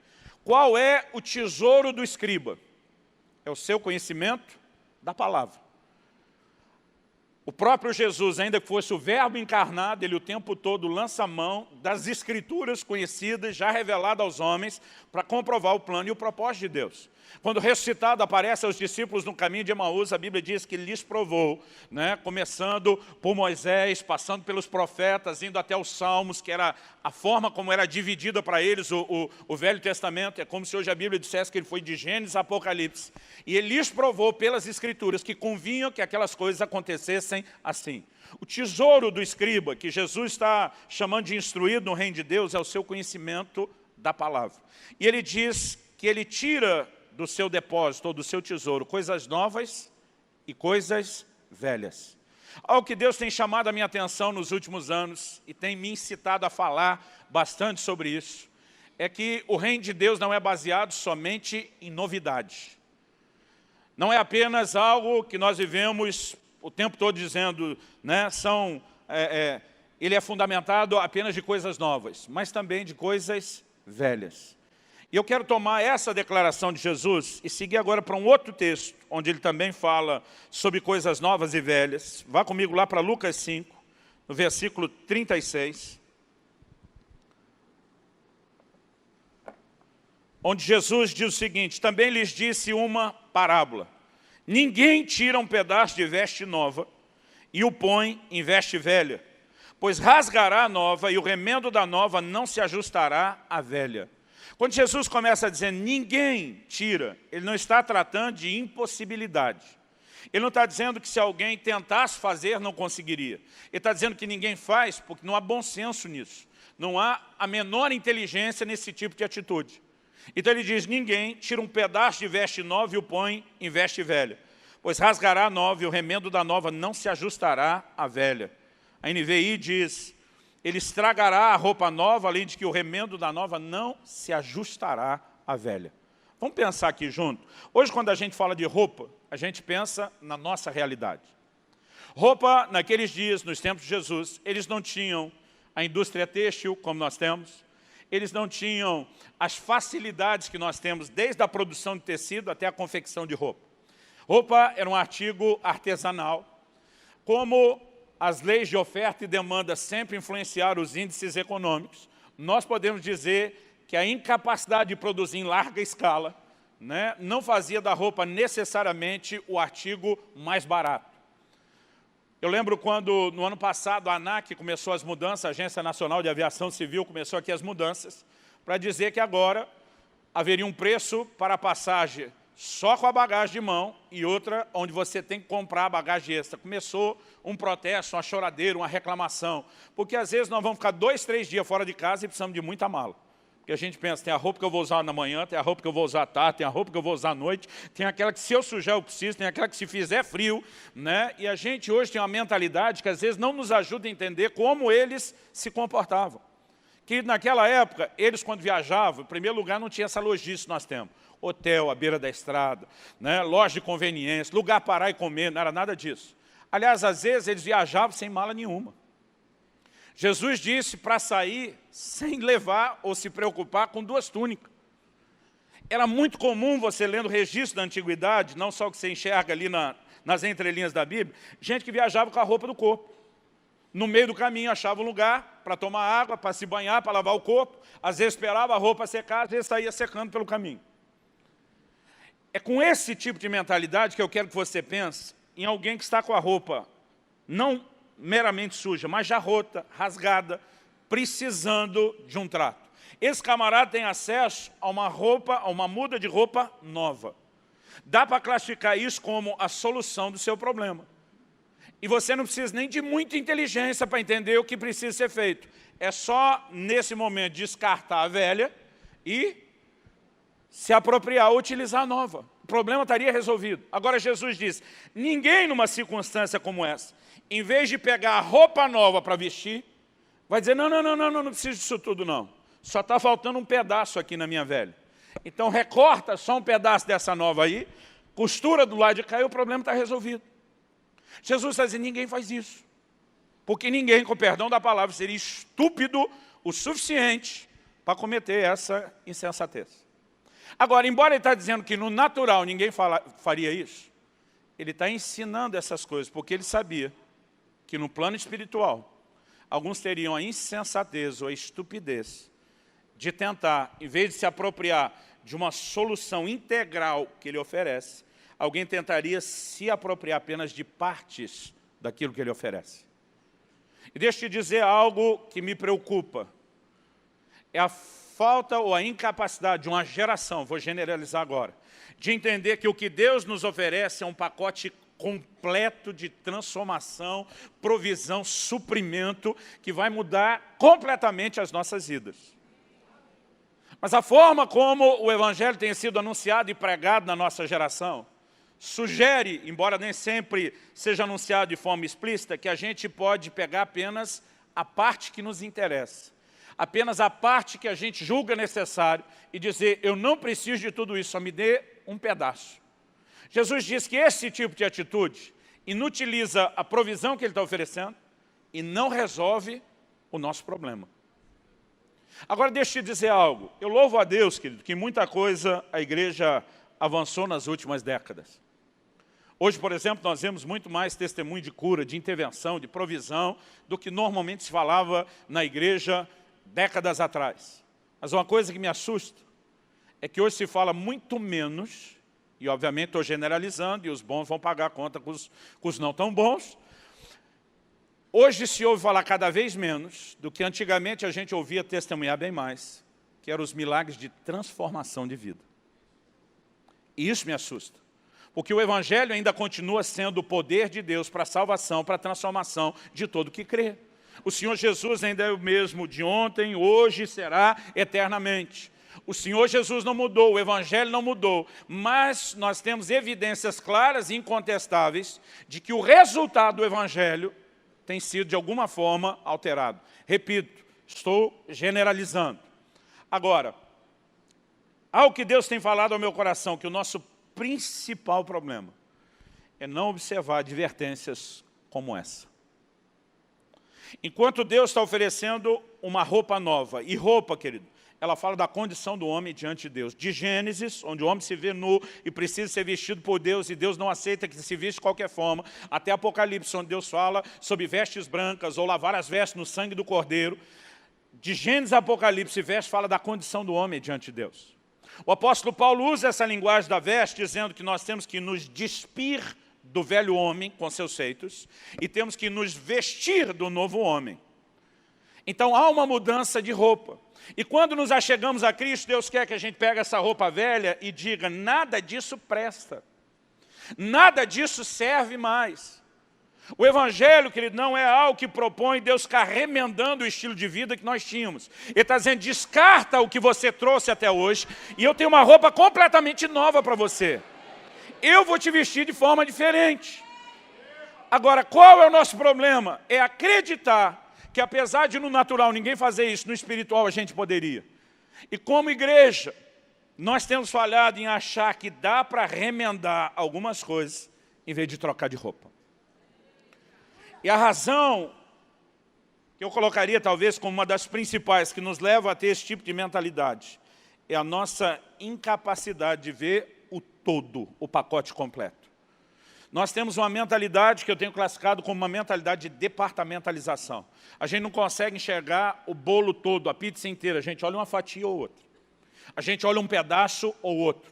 Qual é o tesouro do escriba? É o seu conhecimento da palavra. O próprio Jesus, ainda que fosse o verbo encarnado, ele o tempo todo lança a mão das escrituras conhecidas, já reveladas aos homens, para comprovar o plano e o propósito de Deus. Quando ressuscitado aparece aos discípulos no caminho de Emaús, a Bíblia diz que ele lhes provou, começando por Moisés, passando pelos profetas, indo até os Salmos, que era a forma como era dividida para eles o Velho Testamento. É como se hoje a Bíblia dissesse que ele foi de Gênesis a Apocalipse. E ele lhes provou pelas Escrituras que convinham que aquelas coisas acontecessem assim. O tesouro do escriba, que Jesus está chamando de instruído no reino de Deus, é o seu conhecimento da palavra. E ele diz que ele tira do seu depósito ou do seu tesouro coisas novas e coisas velhas. Algo que Deus tem chamado a minha atenção nos últimos anos e tem me incitado a falar bastante sobre isso, é que o reino de Deus não é baseado somente em novidade. Não é apenas algo que nós vivemos o tempo todo dizendo, ele é fundamentado apenas de coisas novas, mas também de coisas velhas. E eu quero tomar essa declaração de Jesus e seguir agora para um outro texto, onde ele também fala sobre coisas novas e velhas. Vá comigo lá para Lucas 5, no versículo 36, onde Jesus diz o seguinte: também lhes disse uma parábola. Ninguém tira um pedaço de veste nova e o põe em veste velha, pois rasgará a nova e o remendo da nova não se ajustará à velha. Quando Jesus começa a dizer ninguém tira, ele não está tratando de impossibilidade. Ele não está dizendo que se alguém tentasse fazer, não conseguiria. Ele está dizendo que ninguém faz, porque não há bom senso nisso. Não há a menor inteligência nesse tipo de atitude. Então ele diz, ninguém tira um pedaço de veste nova e o põe em veste velha, pois rasgará a nova e o remendo da nova não se ajustará à velha. A NVI diz, ele estragará a roupa nova, além de que o remendo da nova não se ajustará à velha. Vamos pensar aqui junto. Hoje, quando a gente fala de roupa, a gente pensa na nossa realidade. Roupa, naqueles dias, nos tempos de Jesus, eles não tinham a indústria têxtil, como nós temos. Eles não tinham as facilidades que nós temos, desde a produção de tecido até a confecção de roupa. Roupa era um artigo artesanal. Como as leis de oferta e demanda sempre influenciaram os índices econômicos, nós podemos dizer que a incapacidade de produzir em larga escala, né, não fazia da roupa necessariamente o artigo mais barato. Eu lembro quando, no ano passado, a ANAC começou as mudanças, a Agência Nacional de Aviação Civil começou aqui as mudanças, para dizer que agora haveria um preço para a passagem só com a bagagem de mão e outra onde você tem que comprar a bagagem extra. Começou um protesto, uma choradeira, uma reclamação, porque às vezes nós vamos ficar 2, 3 dias fora de casa e precisamos de muita mala. Porque a gente pensa, tem a roupa que eu vou usar na manhã, tem a roupa que eu vou usar à tarde, tem a roupa que eu vou usar à noite, tem aquela que se eu sujar eu preciso, tem aquela que se fizer frio, né? E a gente hoje tem uma mentalidade que às vezes não nos ajuda a entender como eles se comportavam. Que naquela época, eles quando viajavam, em primeiro lugar não tinha essa logística que nós temos. Hotel à beira da estrada, né? Loja de conveniência, lugar para parar e comer, não era nada disso. Aliás, às vezes eles viajavam sem mala nenhuma. Jesus disse para sair sem levar ou se preocupar com 2 túnicas. Era muito comum você lendo o registro da antiguidade, não só o que você enxerga ali nas entrelinhas da Bíblia, gente que viajava com a roupa do corpo. No meio do caminho achava um lugar para tomar água, para se banhar, para lavar o corpo, às vezes esperava a roupa secar, às vezes saía secando pelo caminho. É com esse tipo de mentalidade que eu quero que você pense em alguém que está com a roupa não meramente suja, mas já rota, rasgada, precisando de um trato. Esse camarada tem acesso a uma roupa, a uma muda de roupa nova. Dá para classificar isso como a solução do seu problema. E você não precisa nem de muita inteligência para entender o que precisa ser feito. É só, nesse momento, descartar a velha e se apropriar, utilizar a nova. O problema estaria resolvido. Agora Jesus diz, ninguém numa circunstância como essa, em vez de pegar a roupa nova para vestir, vai dizer, não preciso disso tudo não. Só está faltando um pedaço aqui na minha velha. Então recorta só um pedaço dessa nova aí, costura do lado de cá e o problema está resolvido. Jesus está dizendo, ninguém faz isso. Porque ninguém, com perdão da palavra, seria estúpido o suficiente para cometer essa insensatez. Agora, embora ele está dizendo que no natural ninguém faria isso, ele está ensinando essas coisas, porque ele sabia que no plano espiritual, alguns teriam a insensatez ou a estupidez de tentar, em vez de se apropriar de uma solução integral que ele oferece, alguém tentaria se apropriar apenas de partes daquilo que ele oferece. E deixa eu te dizer algo que me preocupa. É a falta ou a incapacidade de uma geração, vou generalizar agora, de entender que o que Deus nos oferece é um pacote completo de transformação, provisão, suprimento, que vai mudar completamente as nossas vidas. Mas a forma como o Evangelho tem sido anunciado e pregado na nossa geração, sugere, embora nem sempre seja anunciado de forma explícita, que a gente pode pegar apenas a parte que nos interessa. Apenas a parte que a gente julga necessário e dizer, eu não preciso de tudo isso, só me dê um pedaço. Jesus diz que esse tipo de atitude inutiliza a provisão que ele está oferecendo e não resolve o nosso problema. Agora deixa eu te dizer algo. Eu louvo a Deus, querido, que muita coisa a igreja avançou nas últimas décadas. Hoje, por exemplo, nós vemos muito mais testemunho de cura, de intervenção, de provisão, do que normalmente se falava na igreja décadas atrás. Mas uma coisa que me assusta é que hoje se fala muito menos, e obviamente estou generalizando, e os bons vão pagar a conta com os não tão bons. Hoje se ouve falar cada vez menos do que antigamente a gente ouvia testemunhar bem mais, que eram os milagres de transformação de vida. E isso me assusta. Porque o Evangelho ainda continua sendo o poder de Deus para a salvação, para a transformação de todo que crê. O Senhor Jesus ainda é o mesmo de ontem, hoje e será eternamente. O Senhor Jesus não mudou, o Evangelho não mudou, mas nós temos evidências claras e incontestáveis de que o resultado do Evangelho tem sido de alguma forma alterado. Repito, estou generalizando. Agora, algo que Deus tem falado ao meu coração, que o nosso principal problema é não observar advertências como essa. Enquanto Deus está oferecendo uma roupa nova, e roupa, querido, ela fala da condição do homem diante de Deus. De Gênesis, onde o homem se vê nu e precisa ser vestido por Deus, e Deus não aceita que se viste de qualquer forma, até Apocalipse, onde Deus fala sobre vestes brancas, ou lavar as vestes no sangue do Cordeiro. De Gênesis a Apocalipse, veste fala da condição do homem diante de Deus. O apóstolo Paulo usa essa linguagem da veste, dizendo que nós temos que nos despir do velho homem com seus feitos e temos que nos vestir do novo homem. Então há uma mudança de roupa. E quando nos achegamos a Cristo, Deus quer que a gente pegue essa roupa velha e diga, nada disso presta. Nada disso serve mais. O Evangelho, querido, não é algo que propõe Deus ficar remendando o estilo de vida que nós tínhamos. Ele está dizendo, descarta o que você trouxe até hoje e eu tenho uma roupa completamente nova para você. Eu vou te vestir de forma diferente. Agora, qual é o nosso problema? É acreditar que apesar de no natural ninguém fazer isso, no espiritual a gente poderia. E como igreja, nós temos falhado em achar que dá para remendar algumas coisas em vez de trocar de roupa. E a razão que eu colocaria talvez como uma das principais que nos leva a ter esse tipo de mentalidade é a nossa incapacidade de ver o todo, o pacote completo. Nós temos uma mentalidade que eu tenho classificado como uma mentalidade de departamentalização. A gente não consegue enxergar o bolo todo, a pizza inteira. A gente olha uma fatia ou outra. A gente olha um pedaço ou outro.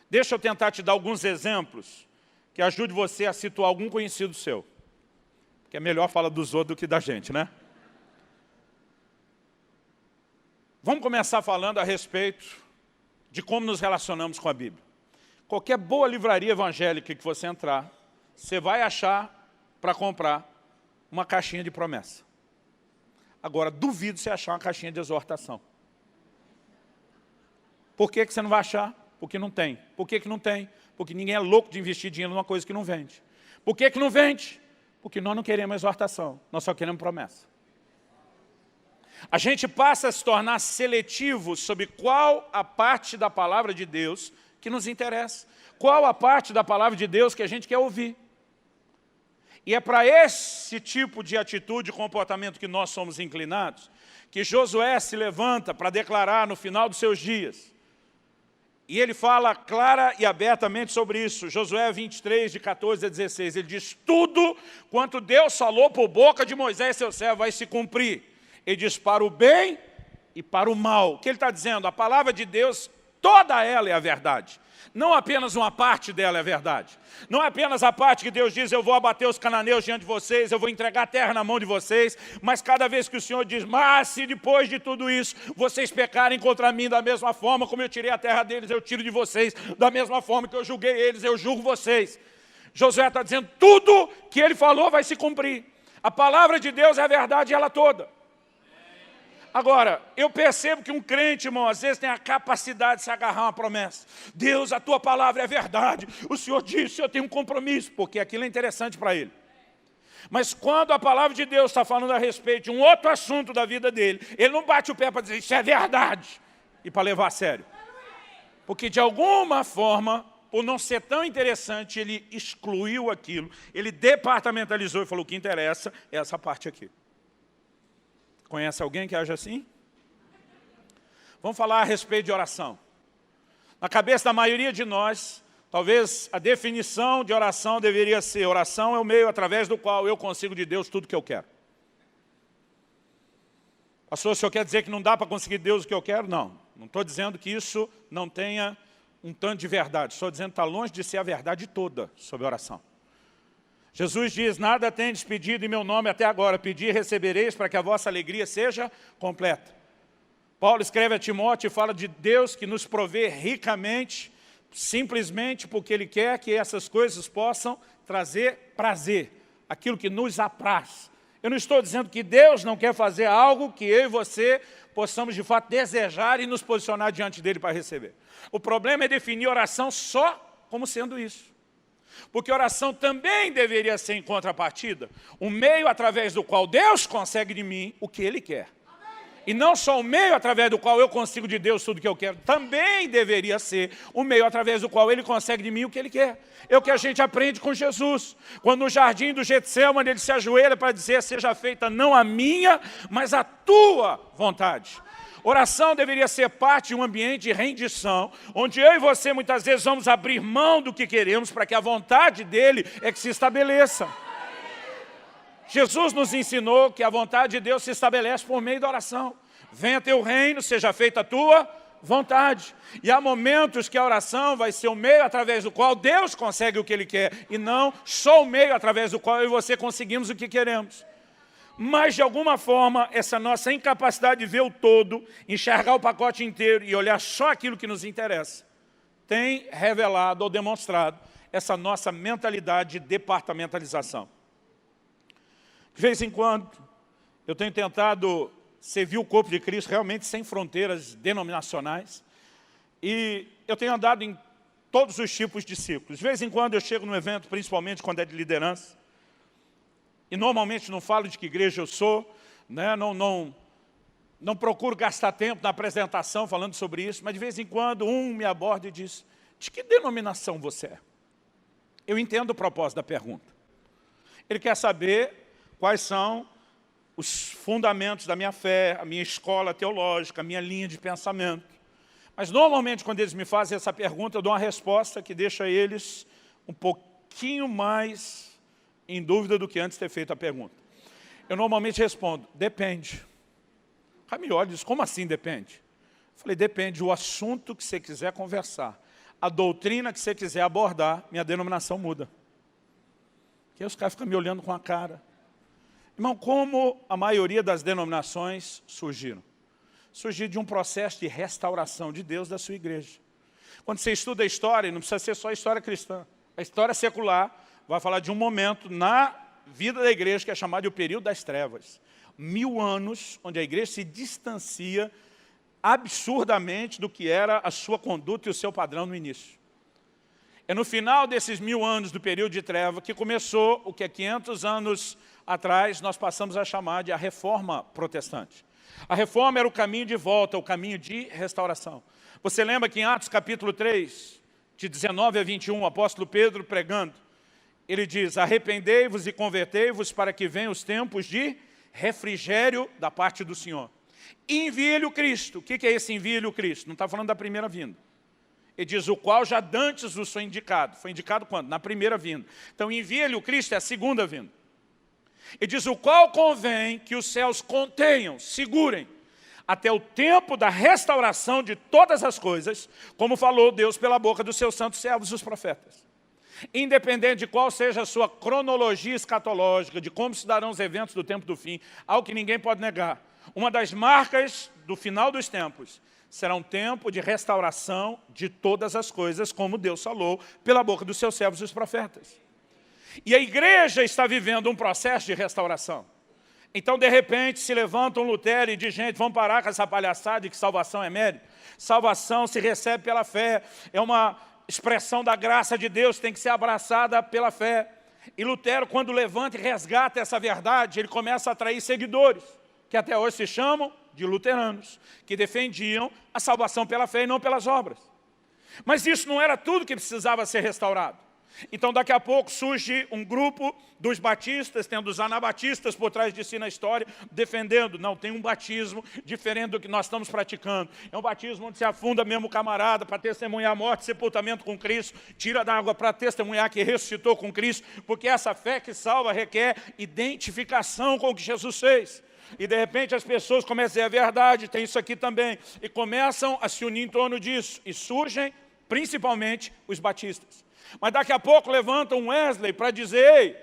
Deixa eu tentar te dar alguns exemplos que ajude você a situar algum conhecido seu. Que é melhor falar dos outros do que da gente, né? Vamos começar falando a respeito de como nos relacionamos com a Bíblia. Qualquer boa livraria evangélica que você entrar, você vai achar para comprar uma caixinha de promessa. Agora, duvido você achar uma caixinha de exortação. Por que você não vai achar? Porque não tem. Por que não tem? Porque ninguém é louco de investir dinheiro numa coisa que não vende. Por que não vende? Porque nós não queremos exortação, nós só queremos promessa. A gente passa a se tornar seletivo sobre qual a parte da palavra de Deus que nos interessa. Qual a parte da palavra de Deus que a gente quer ouvir. E é para esse tipo de atitude e comportamento que nós somos inclinados, que Josué se levanta para declarar no final dos seus dias. E ele fala clara e abertamente sobre isso. Josué 23, de 14 a 16. Ele diz, tudo quanto Deus falou por boca de Moisés, seu servo, vai se cumprir. Ele diz, para o bem e para o mal. O que ele está dizendo? A palavra de Deus, toda ela é a verdade. Não apenas uma parte dela é verdade. Não é apenas a parte que Deus diz, eu vou abater os cananeus diante de vocês, eu vou entregar a terra na mão de vocês, mas cada vez que o Senhor diz, mas se depois de tudo isso, vocês pecarem contra mim da mesma forma como eu tirei a terra deles, eu tiro de vocês, da mesma forma que eu julguei eles, eu julgo vocês. Josué está dizendo, tudo que ele falou vai se cumprir. A palavra de Deus é a verdade ela toda. Agora, eu percebo que um crente, irmão, às vezes tem a capacidade de se agarrar a uma promessa. Deus, a tua palavra é verdade. O Senhor disse, eu tenho um compromisso, porque aquilo é interessante para ele. Mas quando a palavra de Deus está falando a respeito de um outro assunto da vida dele, ele não bate o pé para dizer, isso é verdade, e para levar a sério. Porque de alguma forma, por não ser tão interessante, ele excluiu aquilo, ele departamentalizou e falou, o que interessa é essa parte aqui. Conhece alguém que age assim? Vamos falar a respeito de oração. Na cabeça da maioria de nós, Talvez a definição de oração deveria ser: oração é o meio através do qual eu consigo de Deus tudo o que eu quero. Pastor, o senhor quer dizer que não dá para conseguir de Deus o que eu quero? Não. Não estou dizendo que isso não tenha um tanto de verdade. Estou dizendo que está longe de ser a verdade toda sobre oração. Jesus diz: nada tendes pedido em meu nome até agora. Pedi e recebereis para que a vossa alegria seja completa. Paulo escreve a Timóteo e fala de Deus que nos provê ricamente, simplesmente porque Ele quer que essas coisas possam trazer prazer, aquilo que nos apraz. Eu não estou dizendo que Deus não quer fazer algo que eu e você possamos de fato desejar e nos posicionar diante dEle para receber. O problema é definir oração só como sendo isso. Porque oração também deveria ser, em contrapartida, um meio através do qual Deus consegue de mim o que Ele quer. E não só o meio através do qual eu consigo de Deus tudo o que eu quero, também deveria ser o meio através do qual Ele consegue de mim o que Ele quer. É o que a gente aprende com Jesus. Quando no jardim do Getsêmani Ele se ajoelha para dizer: seja feita não a minha, mas a tua vontade. Oração deveria ser parte de um ambiente de rendição, onde eu e você muitas vezes vamos abrir mão do que queremos para que a vontade dEle é que se estabeleça. Jesus nos ensinou que a vontade de Deus se estabelece por meio da oração. Venha teu reino, seja feita a tua vontade. E há momentos que a oração vai ser o meio através do qual Deus consegue o que Ele quer, e não só o meio através do qual eu e você conseguimos o que queremos. Mas, de alguma forma, essa nossa incapacidade de ver o todo, enxergar o pacote inteiro e olhar só aquilo que nos interessa, tem revelado ou demonstrado essa nossa mentalidade de departamentalização. De vez em quando, eu tenho tentado servir o corpo de Cristo realmente sem fronteiras denominacionais. E eu tenho andado em todos os tipos de círculos. De vez em quando eu chego num evento, principalmente quando é de liderança. E normalmente não falo de que igreja eu sou, né? Não procuro gastar tempo na apresentação falando sobre isso, mas de vez em quando me aborda e diz: de que denominação você é? Eu entendo o propósito da pergunta. Ele quer saber quais são os fundamentos da minha fé, a minha escola teológica, a minha linha de pensamento. Mas, normalmente, quando eles me fazem essa pergunta, eu dou uma resposta que deixa eles um pouquinho mais em dúvida do que antes de ter feito a pergunta. Eu normalmente respondo: depende. O cara me olha e diz: como assim depende? Eu falei: depende do assunto que você quiser conversar, a doutrina que você quiser abordar, minha denominação muda. Porque aí os caras ficam me olhando com a cara. Irmão, como a maioria das denominações surgiram? Surgiram de um processo de restauração de Deus da sua igreja. Quando você estuda a história, não precisa ser só a história cristã. A história secular vai falar de um momento na vida da igreja que é chamado de o período das trevas. 1000 anos, onde a igreja se distancia absurdamente do que era a sua conduta e o seu padrão no início. É no final desses 1000 anos do período de treva que começou o que há 500 anos atrás nós passamos a chamar de a reforma protestante. A reforma era o caminho de volta, o caminho de restauração. Você lembra que em Atos capítulo 3, de 19 a 21, o apóstolo Pedro pregando, ele diz: arrependei-vos e convertei-vos para que venham os tempos de refrigério da parte do Senhor. Envie-lhe o Cristo. O que é esse envie-lhe o Cristo? Não está falando da primeira vinda. Ele diz: o qual já dantes vos foi indicado. Foi indicado quando? Na primeira vinda. Então, envia-lhe o Cristo é a segunda vinda. Ele diz: o qual convém que os céus contenham, segurem, até o tempo da restauração de todas as coisas, como falou Deus pela boca dos seus santos servos, os profetas. Independente de qual seja a sua cronologia escatológica, de como se darão os eventos do tempo do fim, algo que ninguém pode negar. Uma das marcas do final dos tempos será um tempo de restauração de todas as coisas, como Deus falou pela boca dos seus servos, os profetas. E a igreja está vivendo um processo de restauração. Então, de repente, se levanta um Lutero e diz: gente, vamos parar com essa palhaçada de que salvação é mérito. Salvação se recebe pela fé, é uma expressão da graça de Deus, tem que ser abraçada pela fé. E Lutero, quando levanta e resgata essa verdade, ele começa a atrair seguidores, que até hoje se chamam de luteranos, que defendiam a salvação pela fé e não pelas obras. Mas isso não era tudo que precisava ser restaurado. Então, daqui a pouco, surge um grupo dos batistas, tendo os anabatistas por trás de si na história, defendendo, não, tem um batismo diferente do que nós estamos praticando. É um batismo onde se afunda mesmo o camarada para testemunhar a morte e sepultamento com Cristo, tira da água para testemunhar que ressuscitou com Cristo, porque essa fé que salva requer identificação com o que Jesus fez. E de repente as pessoas começam a dizer a verdade, tem isso aqui também, e começam a se unir em torno disso, e surgem principalmente os batistas. Mas daqui a pouco levantam um Wesley para dizer, ei,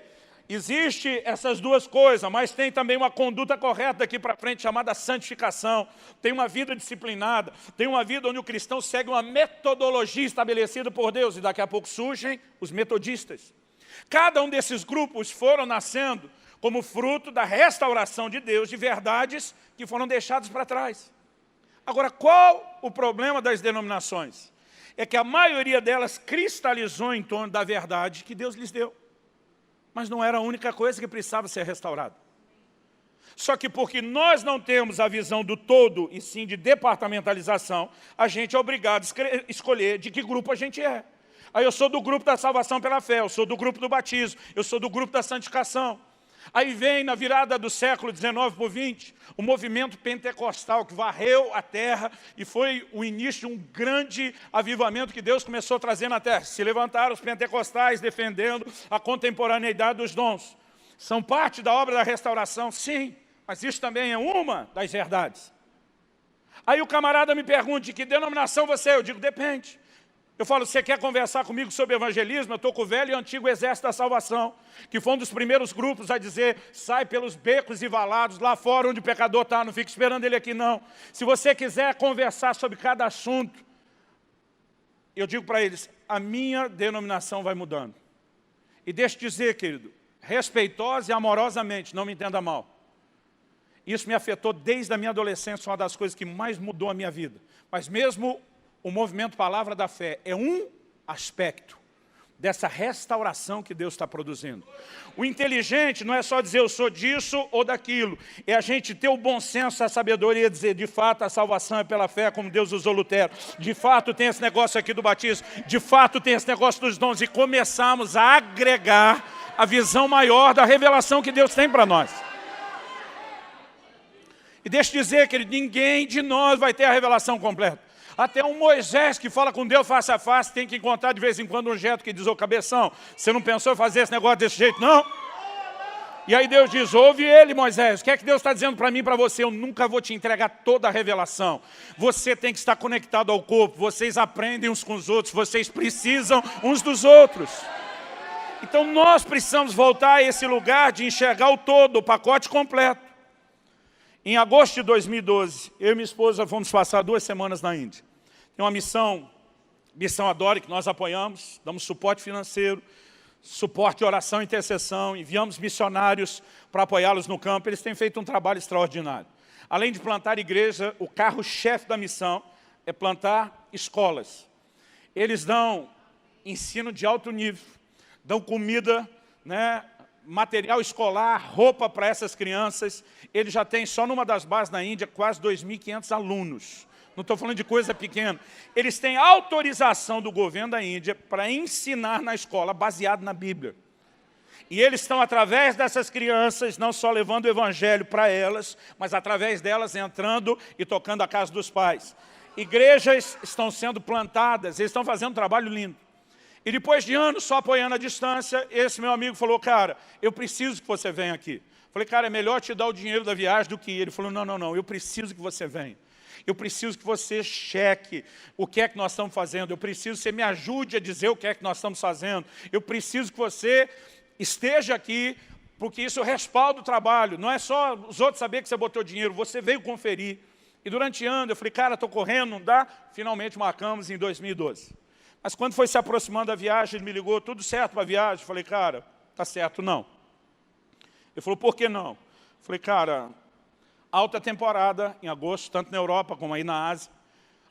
existe essas duas coisas, mas tem também uma conduta correta daqui para frente chamada santificação. Tem uma vida disciplinada, tem uma vida onde o cristão segue uma metodologia estabelecida por Deus. E daqui a pouco surgem os metodistas. Cada um desses grupos foram nascendo como fruto da restauração de Deus, de verdades que foram deixadas para trás. Agora, qual o problema das denominações? É que a maioria delas cristalizou em torno da verdade que Deus lhes deu. Mas não era a única coisa que precisava ser restaurada. Só que porque nós não temos a visão do todo, e sim de departamentalização, a gente é obrigado a escolher de que grupo a gente é. Aí eu sou do grupo da salvação pela fé, eu sou do grupo do batismo, eu sou do grupo da santificação. Aí vem, na virada do século XIX para o XX, o movimento pentecostal que varreu a terra e foi o início de um grande avivamento que Deus começou a trazer na terra. Se levantaram os pentecostais defendendo a contemporaneidade dos dons. São parte da obra da restauração, sim, mas isso também é uma das verdades. Aí o camarada me pergunta, de que denominação você é? Eu digo, depende. Eu falo, você quer conversar comigo sobre evangelismo? Eu estou com o velho e antigo Exército da Salvação, que foi um dos primeiros grupos a dizer, sai pelos becos e valados, lá fora onde o pecador está, não fica esperando ele aqui não. Se você quiser conversar sobre cada assunto, eu digo para eles, a minha denominação vai mudando. E deixa eu dizer, querido, respeitosa e amorosamente, não me entenda mal. Isso me afetou desde a minha adolescência, uma das coisas que mais mudou a minha vida. Mas mesmo o movimento Palavra da Fé é um aspecto dessa restauração que Deus está produzindo. O inteligente não é só dizer eu sou disso ou daquilo, é a gente ter o bom senso, a sabedoria, dizer de fato a salvação é pela fé, como Deus usou Lutero, de fato tem esse negócio aqui do batismo, de fato tem esse negócio dos dons, e começamos a agregar a visão maior da revelação que Deus tem para nós. E deixa eu dizer, querido, ninguém de nós vai ter a revelação completa. Até um Moisés que fala com Deus face a face tem que encontrar de vez em quando um jeito que diz, ô cabeção, você não pensou em fazer esse negócio desse jeito, não? E aí Deus diz, ouve ele, Moisés, o que é que Deus está dizendo para mim e para você? Eu nunca vou te entregar toda a revelação. Você tem que estar conectado ao corpo, vocês aprendem uns com os outros, vocês precisam uns dos outros. Então nós precisamos voltar a esse lugar de enxergar o todo, o pacote completo. Em agosto de 2012, eu e minha esposa fomos passar 2 semanas na Índia. Tem uma missão Adore, que nós apoiamos, damos suporte financeiro, suporte de oração e intercessão, enviamos missionários para apoiá-los no campo. Eles têm feito um trabalho extraordinário. Além de plantar igreja, o carro-chefe da missão é plantar escolas. Eles dão ensino de alto nível, dão comida, material escolar, roupa para essas crianças. Ele já tem, só numa das bases na Índia, quase 2.500 alunos. Não estou falando de coisa pequena. Eles têm autorização do governo da Índia para ensinar na escola, baseado na Bíblia. E eles estão, através dessas crianças, não só levando o evangelho para elas, mas através delas entrando e tocando a casa dos pais. Igrejas estão sendo plantadas, eles estão fazendo um trabalho lindo. E depois de anos só apoiando à distância, esse meu amigo falou, cara, eu preciso que você venha aqui. Falei, cara, é melhor te dar o dinheiro da viagem do que ir. Ele falou, não, eu preciso que você venha. Eu preciso que você cheque o que é que nós estamos fazendo. Eu preciso que você me ajude a dizer o que é que nós estamos fazendo. Eu preciso que você esteja aqui, porque isso respalda o trabalho. Não é só os outros saberem que você botou dinheiro, você veio conferir. E durante anos eu falei, cara, estou correndo, não dá? Finalmente marcamos em 2012. Mas quando foi se aproximando da viagem, ele me ligou, tudo certo para a viagem? Eu falei, cara, tá certo não. Ele falou, por que não? Eu falei, cara, alta temporada em agosto, tanto na Europa como aí na Ásia.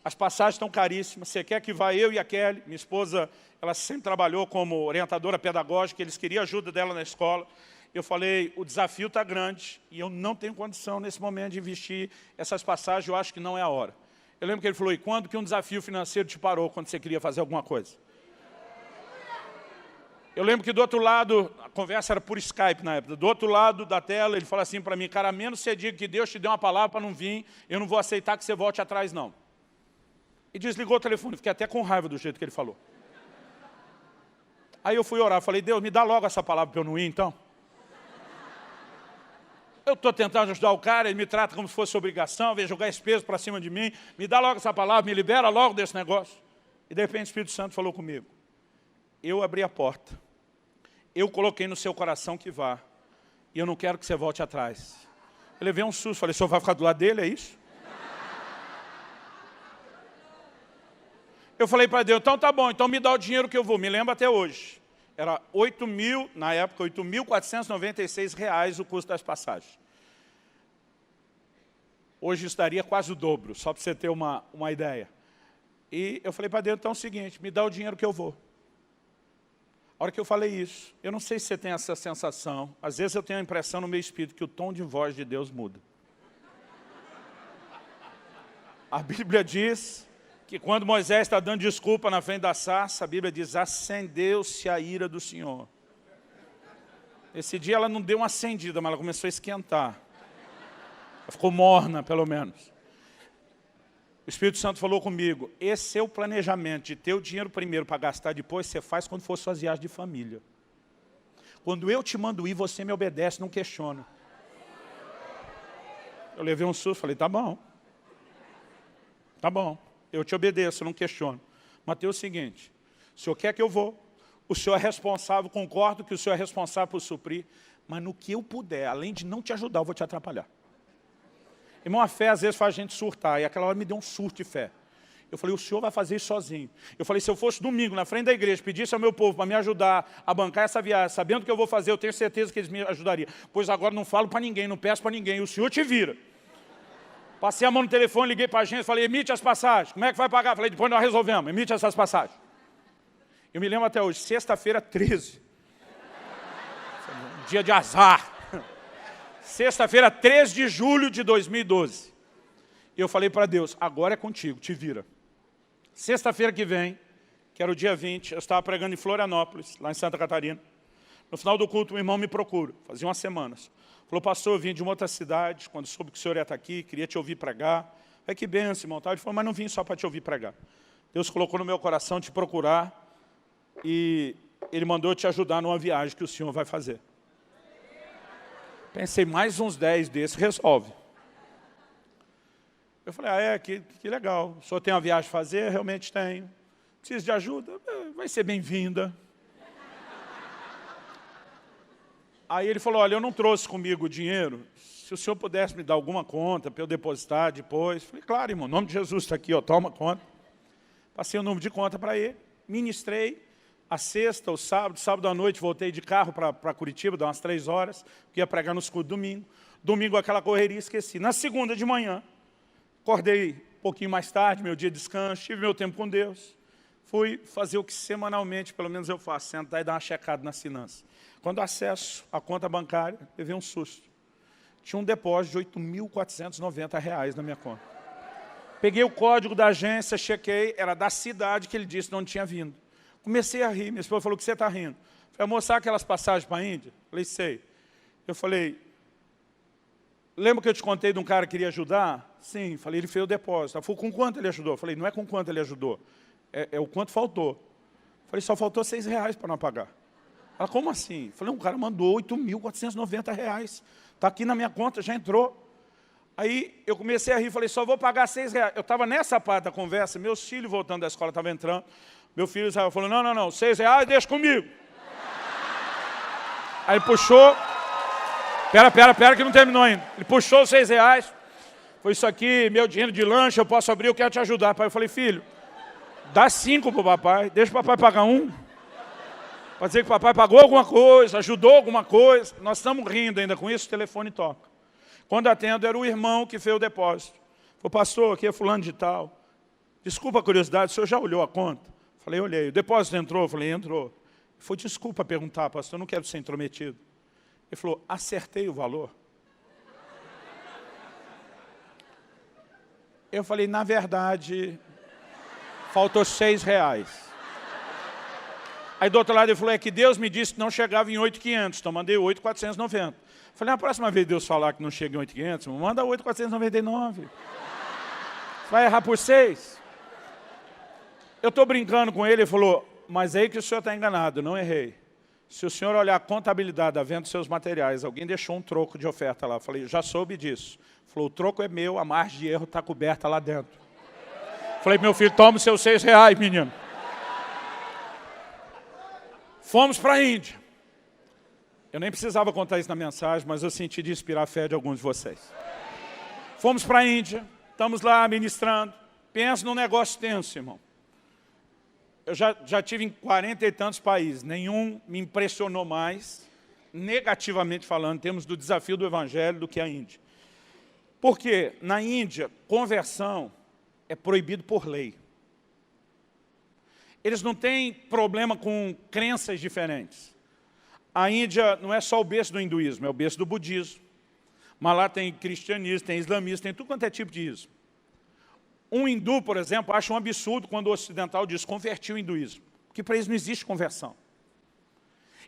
As passagens estão caríssimas. Você quer que vá eu e a Kelly? Minha esposa, ela sempre trabalhou como orientadora pedagógica, eles queriam a ajuda dela na escola. Eu falei, o desafio está grande e eu não tenho condição nesse momento de investir essas passagens, eu acho que não é a hora. Eu lembro que ele falou, e quando que um desafio financeiro te parou quando você queria fazer alguma coisa? Eu lembro que do outro lado, a conversa era por Skype na época, do outro lado da tela ele fala assim para mim, cara, a menos você diga que Deus te deu uma palavra para não vir, eu não vou aceitar que você volte atrás não. E desligou o telefone, fiquei até com raiva do jeito que ele falou. Aí eu fui orar, falei, Deus, me dá logo essa palavra para eu não ir então. Eu estou tentando ajudar o cara, ele me trata como se fosse obrigação, vem jogar esse peso para cima de mim, me dá logo essa palavra, me libera logo desse negócio. E de repente o Espírito Santo falou comigo. Eu abri a porta, eu coloquei no seu coração que vá, e eu não quero que você volte atrás. Eu levei um susto, falei, o senhor vai ficar do lado dele, é isso? Eu falei para Deus, então tá bom, então me dá o dinheiro que eu vou, me lembro até hoje. Era 8.000, na época, 8.496 reais o custo das passagens. Hoje estaria quase o dobro, só para você ter uma ideia. E eu falei para Deus, então é o seguinte, me dá o dinheiro que eu vou. A hora que eu falei isso, eu não sei se você tem essa sensação, às vezes eu tenho a impressão no meu espírito que o tom de voz de Deus muda. A Bíblia diz que quando Moisés está dando desculpa na frente da sarça, a Bíblia diz, acendeu-se a ira do Senhor. Esse dia ela não deu uma acendida, mas ela começou a esquentar. Ela ficou morna, pelo menos. O Espírito Santo falou comigo, esse é o planejamento de ter o dinheiro primeiro para gastar depois, você faz quando for suas viagens de família. Quando eu te mando ir, você me obedece, não questiona. Eu levei um susto, falei, tá bom. Tá bom, eu te obedeço, não questiono. Mas tem o seguinte, o senhor quer que eu vou, o senhor é responsável, concordo que o senhor é responsável por suprir, mas no que eu puder, além de não te ajudar, eu vou te atrapalhar. Irmão, a fé às vezes faz a gente surtar, e aquela hora me deu um surto de fé. Eu falei, o senhor vai fazer isso sozinho. Eu falei, se eu fosse domingo, na frente da igreja, pedisse ao meu povo para me ajudar a bancar essa viagem, sabendo o que eu vou fazer, eu tenho certeza que eles me ajudariam. Pois agora não falo para ninguém, não peço para ninguém, o senhor te vira. Passei a mão no telefone, liguei para a agência, falei, emite as passagens. Como é que vai pagar? Falei, depois nós resolvemos, emite essas passagens. Eu me lembro até hoje, sexta-feira 13. Dia de azar. Sexta-feira, 3 de julho de 2012. Eu falei para Deus, agora é contigo, te vira. Sexta-feira que vem, que era o dia 20, eu estava pregando em Florianópolis, lá em Santa Catarina. No final do culto, um irmão me procura, fazia umas semanas. Falou, pastor, eu vim de uma outra cidade, quando soube que o senhor ia estar aqui, queria te ouvir pregar. Falei, que benção, irmão. Ele falou, mas não vim só para te ouvir pregar. Deus colocou no meu coração te procurar e Ele mandou te ajudar numa viagem que o senhor vai fazer. Pensei, mais uns 10 desses, resolve. Eu falei, que legal. O senhor tem uma viagem a fazer? Realmente tenho. Precisa de ajuda? Vai ser bem-vinda. Aí ele falou, olha, eu não trouxe comigo o dinheiro. Se o senhor pudesse me dar alguma conta para eu depositar depois. Falei, claro, irmão, em nome de Jesus está aqui, ó, toma conta. Passei o número de conta para ele, ministrei. A sexta, o sábado à noite, voltei de carro para Curitiba, dá umas 3 horas, que ia pregar nos cultos domingo. Domingo, aquela correria, esqueci. Na segunda de manhã, acordei um pouquinho mais tarde, meu dia de descanso, tive meu tempo com Deus. Fui fazer o que semanalmente, pelo menos eu faço, sentar e dar uma checada nas finanças. Quando acesso a conta bancária, eu vi um susto. Tinha um depósito de R$8.490 na minha conta. Peguei o código da agência, chequei, era da cidade que ele disse de onde tinha vindo. Comecei a rir, minha esposa falou, que você está rindo? Falei, mostrar aquelas passagens para a Índia? Falei, sei. Eu falei, lembra que eu te contei de um cara que queria ajudar? Sim, falei, ele fez o depósito. Ela falou, com quanto ele ajudou? Falei, não é com quanto ele ajudou, é o quanto faltou. Falei, só faltou R$6 para não pagar. Ela, como assim? Falei, um cara mandou R$8.490. Está aqui na minha conta, já entrou. Aí eu comecei a rir, falei, só vou pagar R$6. Eu estava nessa parte da conversa, meus filhos voltando da escola estavam entrando. Meu filho Israel falou, não, R$6, deixa comigo. Aí ele puxou, pera que não terminou ainda. Ele puxou os R$6, foi isso aqui, meu dinheiro de lanche, eu posso abrir, eu quero te ajudar. Pai, eu falei, filho, dá 5 para o papai, deixa o papai pagar 1. Para dizer que o papai pagou alguma coisa, ajudou alguma coisa. Nós estamos rindo ainda com isso, o telefone toca. Quando atendo, era o irmão que fez o depósito. Falei, pastor, aqui é fulano de tal. Desculpa a curiosidade, o senhor já olhou a conta? Falei, olhei. O depósito entrou? Falei, entrou. Ele falou, desculpa perguntar, pastor, eu não quero ser intrometido. Ele falou, acertei o valor? Eu falei, na verdade, faltou R$6. Aí do outro lado ele falou, é que Deus me disse que não chegava em 8.500, então mandei 8.490. Falei, a próxima vez Deus falar que não chega em 8.500, manda 8.499. Vai errar por 6. Eu estou brincando com ele, ele falou, mas aí que o senhor está enganado, não errei. Se o senhor olhar a contabilidade da venda dos seus materiais, alguém deixou um troco de oferta lá. Falei, já soube disso. Falou, o troco é meu, a margem de erro está coberta lá dentro. Falei, meu filho, toma os seus R$6, menino. Fomos para a Índia. Eu nem precisava contar isso na mensagem, mas eu senti de inspirar a fé de alguns de vocês. Fomos para a Índia, estamos lá ministrando. Pensa num negócio tenso, irmão. Eu já tive em 40 e tantos países, nenhum me impressionou mais, negativamente falando, em termos do desafio do Evangelho, do que a Índia. Porque na Índia, conversão é proibido por lei. Eles não têm problema com crenças diferentes. A Índia não é só o berço do hinduísmo, é o berço do budismo. Mas lá tem cristianismo, tem islamismo, tem tudo quanto é tipo de ismo. Um hindu, por exemplo, acha um absurdo quando o ocidental diz convertiu o hinduísmo, porque para eles não existe conversão.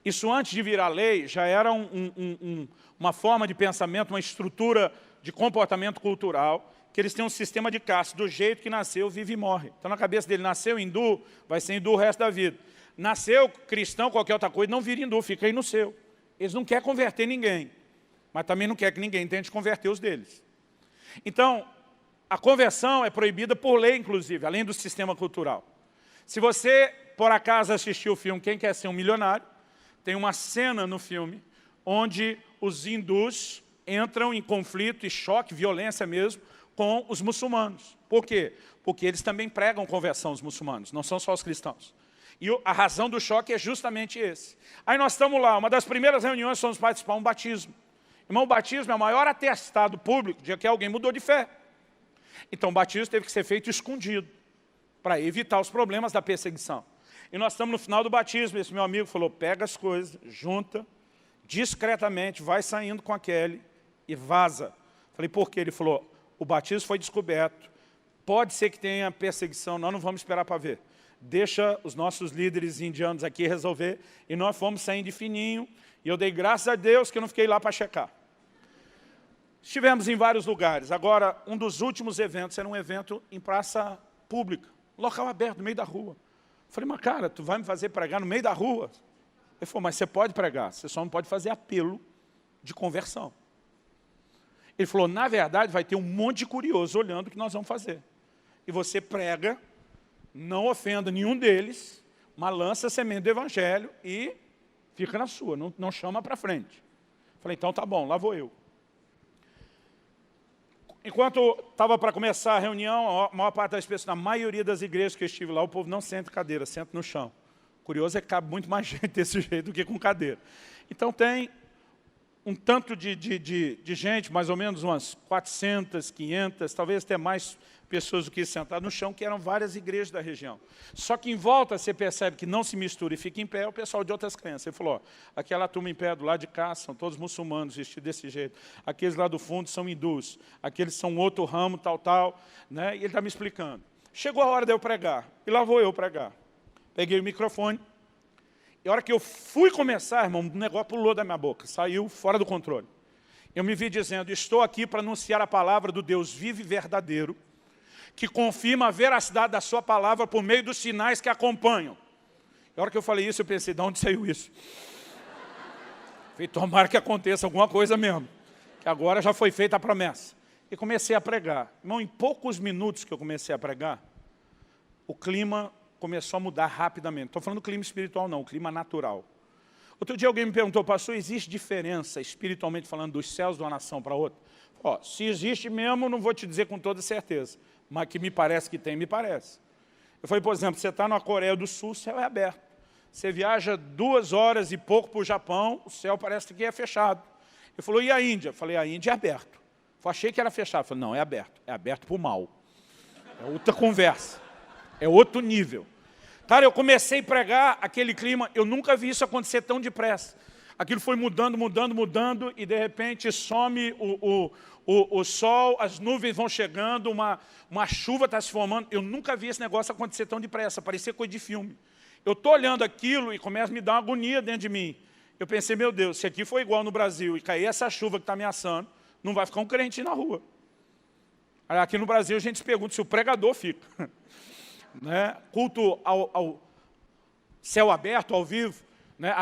Isso antes de virar lei já era uma forma de pensamento, uma estrutura de comportamento cultural, que eles têm um sistema de caste, do jeito que nasceu, vive e morre. Então na cabeça dele, nasceu hindu, vai ser hindu o resto da vida. Nasceu cristão, qualquer outra coisa, não vira hindu, fica aí no seu. Eles não querem converter ninguém, mas também não querem que ninguém tente converter os deles. Então, a conversão é proibida por lei, inclusive, além do sistema cultural. Se você, por acaso, assistiu o filme Quem Quer Ser um Milionário, tem uma cena no filme onde os hindus entram em conflito e choque, violência mesmo, com os muçulmanos. Por quê? Porque eles também pregam conversão, os muçulmanos, não são só os cristãos. E a razão do choque é justamente esse. Aí nós estamos lá, uma das primeiras reuniões, fomos participar de um batismo. Irmão, o batismo é o maior atestado público de que alguém mudou de fé. Então o batismo teve que ser feito escondido, para evitar os problemas da perseguição. E nós estamos no final do batismo, esse meu amigo falou, pega as coisas, junta, discretamente, vai saindo com a Kelly e vaza. Falei, por quê? Ele falou, o batismo foi descoberto, pode ser que tenha perseguição, nós não vamos esperar para ver. Deixa os nossos líderes indianos aqui resolver, e nós fomos saindo de fininho, e eu dei graças a Deus que eu não fiquei lá para checar. Estivemos em vários lugares. Agora, um dos últimos eventos era um evento em praça pública, local aberto, no meio da rua. Falei, mas cara, tu vai me fazer pregar no meio da rua? Ele falou, mas você pode pregar, você só não pode fazer apelo de conversão. Ele falou, na verdade, vai ter um monte de curioso olhando o que nós vamos fazer. E você prega, não ofenda nenhum deles, mas lança a semente do Evangelho e fica na sua, não chama para frente. Falei, então tá bom, lá vou eu. Enquanto estava para começar a reunião, a maior parte das pessoas, na maioria das igrejas que eu estive lá, o povo não senta em cadeira, senta no chão. Curioso é que cabe muito mais gente desse jeito do que com cadeira. Então tem um tanto de gente, mais ou menos umas 400, 500, talvez até mais pessoas do que sentadas no chão, que eram várias igrejas da região. Só que em volta você percebe que não se mistura e fica em pé é o pessoal de outras crenças. Ele falou, ó, aquela turma em pé do lado de cá são todos muçulmanos, vestidos desse jeito. Aqueles lá do fundo são hindus, aqueles são outro ramo, tal, né? E ele está me explicando. Chegou a hora de eu pregar, e lá vou eu pregar. Peguei o microfone, e a hora que eu fui começar, irmão, o negócio pulou da minha boca, saiu fora do controle. Eu me vi dizendo, estou aqui para anunciar a palavra do Deus vivo e verdadeiro, que confirma a veracidade da sua palavra por meio dos sinais que acompanham. E a hora que eu falei isso, eu pensei, de onde saiu isso? Falei, tomara que aconteça alguma coisa mesmo, que agora já foi feita a promessa. E comecei a pregar. Irmão, em poucos minutos que eu comecei a pregar, o clima começou a mudar rapidamente. Estou falando do clima espiritual não, o clima natural. Outro dia alguém me perguntou, pastor, existe diferença, espiritualmente falando, dos céus de uma nação para outra? Ó, se existe mesmo, não vou te dizer com toda certeza, mas que me parece que tem, me parece. Eu falei, por exemplo, você está na Coreia do Sul, o céu é aberto. Você viaja 2 horas e pouco para o Japão, o céu parece que é fechado. Ele falou, e a Índia? Eu falei, a Índia é aberto. Eu achei que era fechado. Eu falei, não, é aberto para o mal. É outra conversa, é outro nível. Cara, eu comecei a pregar aquele clima, eu nunca vi isso acontecer tão depressa. Aquilo foi mudando, e de repente some o sol, as nuvens vão chegando, uma chuva está se formando. Eu nunca vi esse negócio acontecer tão depressa, parecia coisa de filme. Eu estou olhando aquilo e começa a me dar uma agonia dentro de mim. Eu pensei, meu Deus, se aqui for igual no Brasil e cair essa chuva que está ameaçando, não vai ficar um crente na rua. Aqui no Brasil a gente se pergunta se o pregador fica. Né? Culto ao céu aberto, ao vivo, né?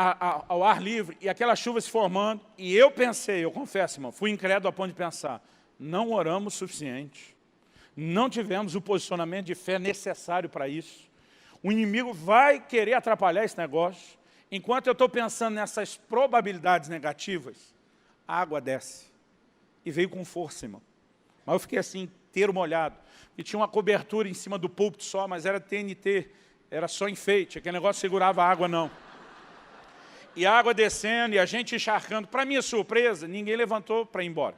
Ao ar livre, e aquela chuva se formando. E eu pensei, eu confesso, irmão, fui incrédulo a ponto de pensar, não oramos o suficiente. Não tivemos o posicionamento de fé necessário para isso. O inimigo vai querer atrapalhar esse negócio. Enquanto eu estou pensando nessas probabilidades negativas, a água desce. E veio com força, irmão. Mas eu fiquei assim, inteiro molhado. E tinha uma cobertura em cima do púlpito só, mas era TNT. Era só enfeite. Aquele negócio segurava a água, não. E a água descendo e a gente encharcando. Para minha surpresa, ninguém levantou para ir embora.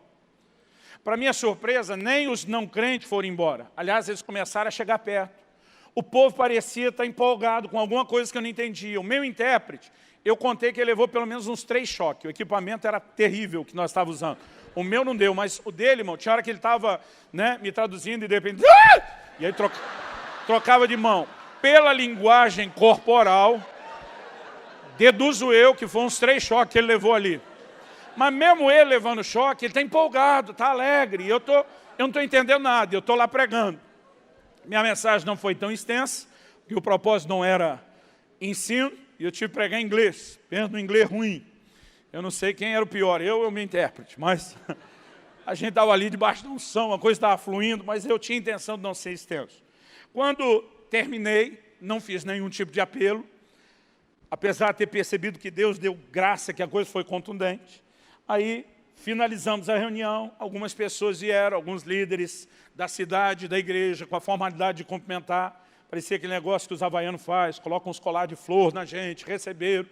Para minha surpresa, nem os não crentes foram embora. Aliás, eles começaram a chegar perto. O povo parecia estar empolgado com alguma coisa que eu não entendia. O meu intérprete, eu contei que ele levou pelo menos uns 3 choques. O equipamento era terrível que nós estávamos usando. O meu não deu, mas o dele, irmão, tinha hora que ele estava, né, me traduzindo e de repente... E aí trocava de mão. Pela linguagem corporal, deduzo eu que foram uns 3 choques que ele levou ali. Mas mesmo ele levando choque, ele está empolgado, está alegre. E eu não estou entendendo nada, eu estou lá pregando. Minha mensagem não foi tão extensa, porque o propósito não era ensino, e eu tive que pregar em inglês, penso no inglês ruim. Eu não sei quem era o pior, eu ou o meu intérprete, mas a gente estava ali debaixo de unção, a coisa estava fluindo, mas eu tinha intenção de não ser extenso. Quando terminei, não fiz nenhum tipo de apelo, apesar de ter percebido que Deus deu graça, que a coisa foi contundente. Aí finalizamos a reunião, algumas pessoas vieram, alguns líderes da cidade, da igreja, com a formalidade de cumprimentar. Parecia aquele negócio que os havaianos fazem, colocam uns colares de flor na gente, receberam.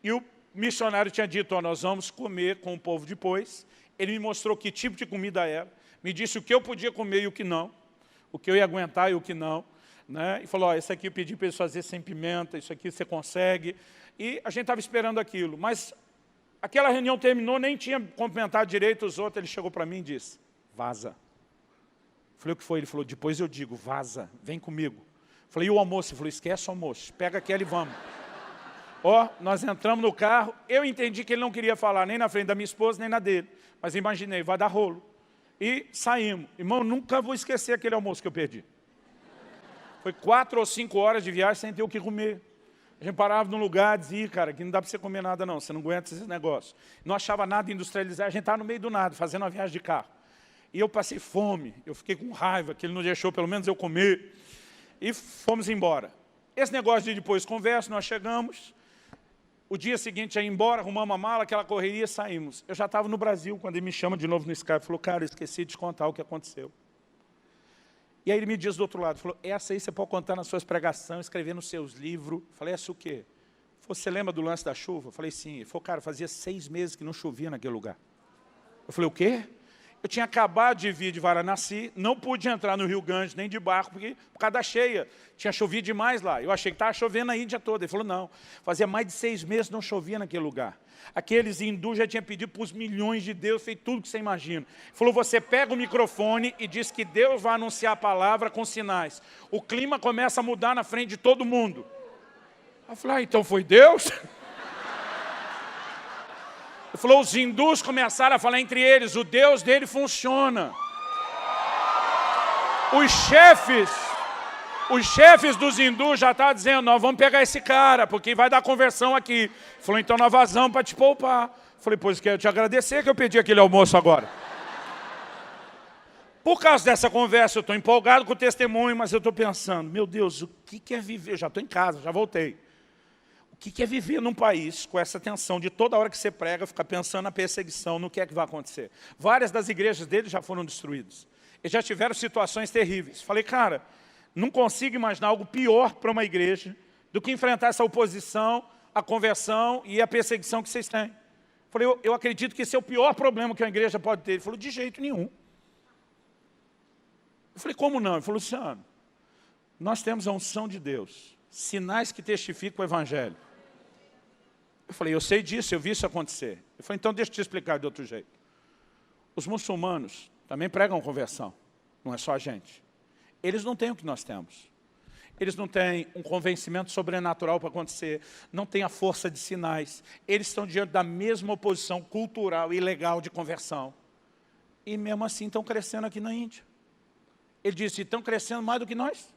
E o missionário tinha dito, ó, nós vamos comer com o povo depois. Ele me mostrou que tipo de comida era, me disse o que eu podia comer e o que não, o que eu ia aguentar e o que não. Né? E falou, ó, esse aqui eu pedi para eles fazer sem pimenta, isso aqui você consegue. E a gente estava esperando aquilo, mas aquela reunião terminou, nem tinha cumprimentado direito os outros, ele chegou para mim e disse, vaza. Falei, o que foi? Ele falou, depois eu digo, vaza, vem comigo. Falei, e o almoço? Ele falou, esquece o almoço, pega aquela e vamos. Ó, nós entramos no carro, eu entendi que ele não queria falar nem na frente da minha esposa, nem na dele. Mas imaginei, vai dar rolo. E saímos. Irmão, nunca vou esquecer aquele almoço que eu perdi. Foi 4 ou 5 horas de viagem sem ter o que comer. A gente parava num lugar e dizia, cara, aqui não dá para você comer nada não, você não aguenta esse negócio. Não achava nada industrializado, a gente estava no meio do nada, fazendo uma viagem de carro. E eu passei fome, eu fiquei com raiva, que ele não deixou pelo menos eu comer. E fomos embora. Esse negócio de depois conversa, nós chegamos. O dia seguinte ia embora, arrumamos a mala, aquela correria, saímos. Eu já estava no Brasil, quando ele me chama de novo no Skype, falou, cara, eu esqueci de te contar o que aconteceu. E aí ele me diz do outro lado, falou, essa aí você pode contar nas suas pregações, escrever nos seus livros. Eu falei, essa o quê? Você lembra do lance da chuva? Eu falei, sim. Ele falou, cara, fazia 6 meses que não chovia naquele lugar. Eu falei, o quê? Eu tinha acabado de vir de Varanasi, não pude entrar no Rio Ganges, nem de barco, por causa da cheia. Tinha chovido demais lá. Eu achei que estava chovendo a Índia toda. Ele falou, não, fazia mais de 6 meses que não chovia naquele lugar. Aqueles hindus já tinham pedido para os milhões de Deus, fez tudo que você imagina. Ele falou, você pega o microfone e diz que Deus vai anunciar a palavra com sinais. O clima começa a mudar na frente de todo mundo. Eu falei, então foi Deus? Ele falou, os hindus começaram a falar entre eles, o Deus dele funciona. Os chefes dos hindus já estavam dizendo, nós vamos pegar esse cara, porque vai dar conversão aqui. Ele falou, então nós vazamos para te poupar. Eu falei, pois quero te agradecer que eu pedi aquele almoço agora. Por causa dessa conversa, eu estou empolgado com o testemunho, mas eu estou pensando, meu Deus, o que é viver? Eu já estou em casa, já voltei. O que é viver num país com essa tensão de toda hora que você prega, ficar pensando na perseguição, no que é que vai acontecer? Várias das igrejas dele já foram destruídas. Eles já tiveram situações terríveis. Falei, cara, não consigo imaginar algo pior para uma igreja do que enfrentar essa oposição, a conversão e a perseguição que vocês têm. Falei, eu acredito que esse é o pior problema que a igreja pode ter. Ele falou, de jeito nenhum. Eu falei, como não? Ele falou, Luciano, nós temos a unção de Deus, sinais que testificam o evangelho. Eu falei, eu sei disso, eu vi isso acontecer. Eu falei, então deixa eu te explicar de outro jeito. Os muçulmanos também pregam conversão, não é só a gente. Eles não têm o que nós temos. Eles não têm um convencimento sobrenatural para acontecer, não têm a força de sinais. Eles estão diante da mesma oposição cultural e legal de conversão. E mesmo assim estão crescendo aqui na Índia. Ele disse, estão crescendo mais do que nós.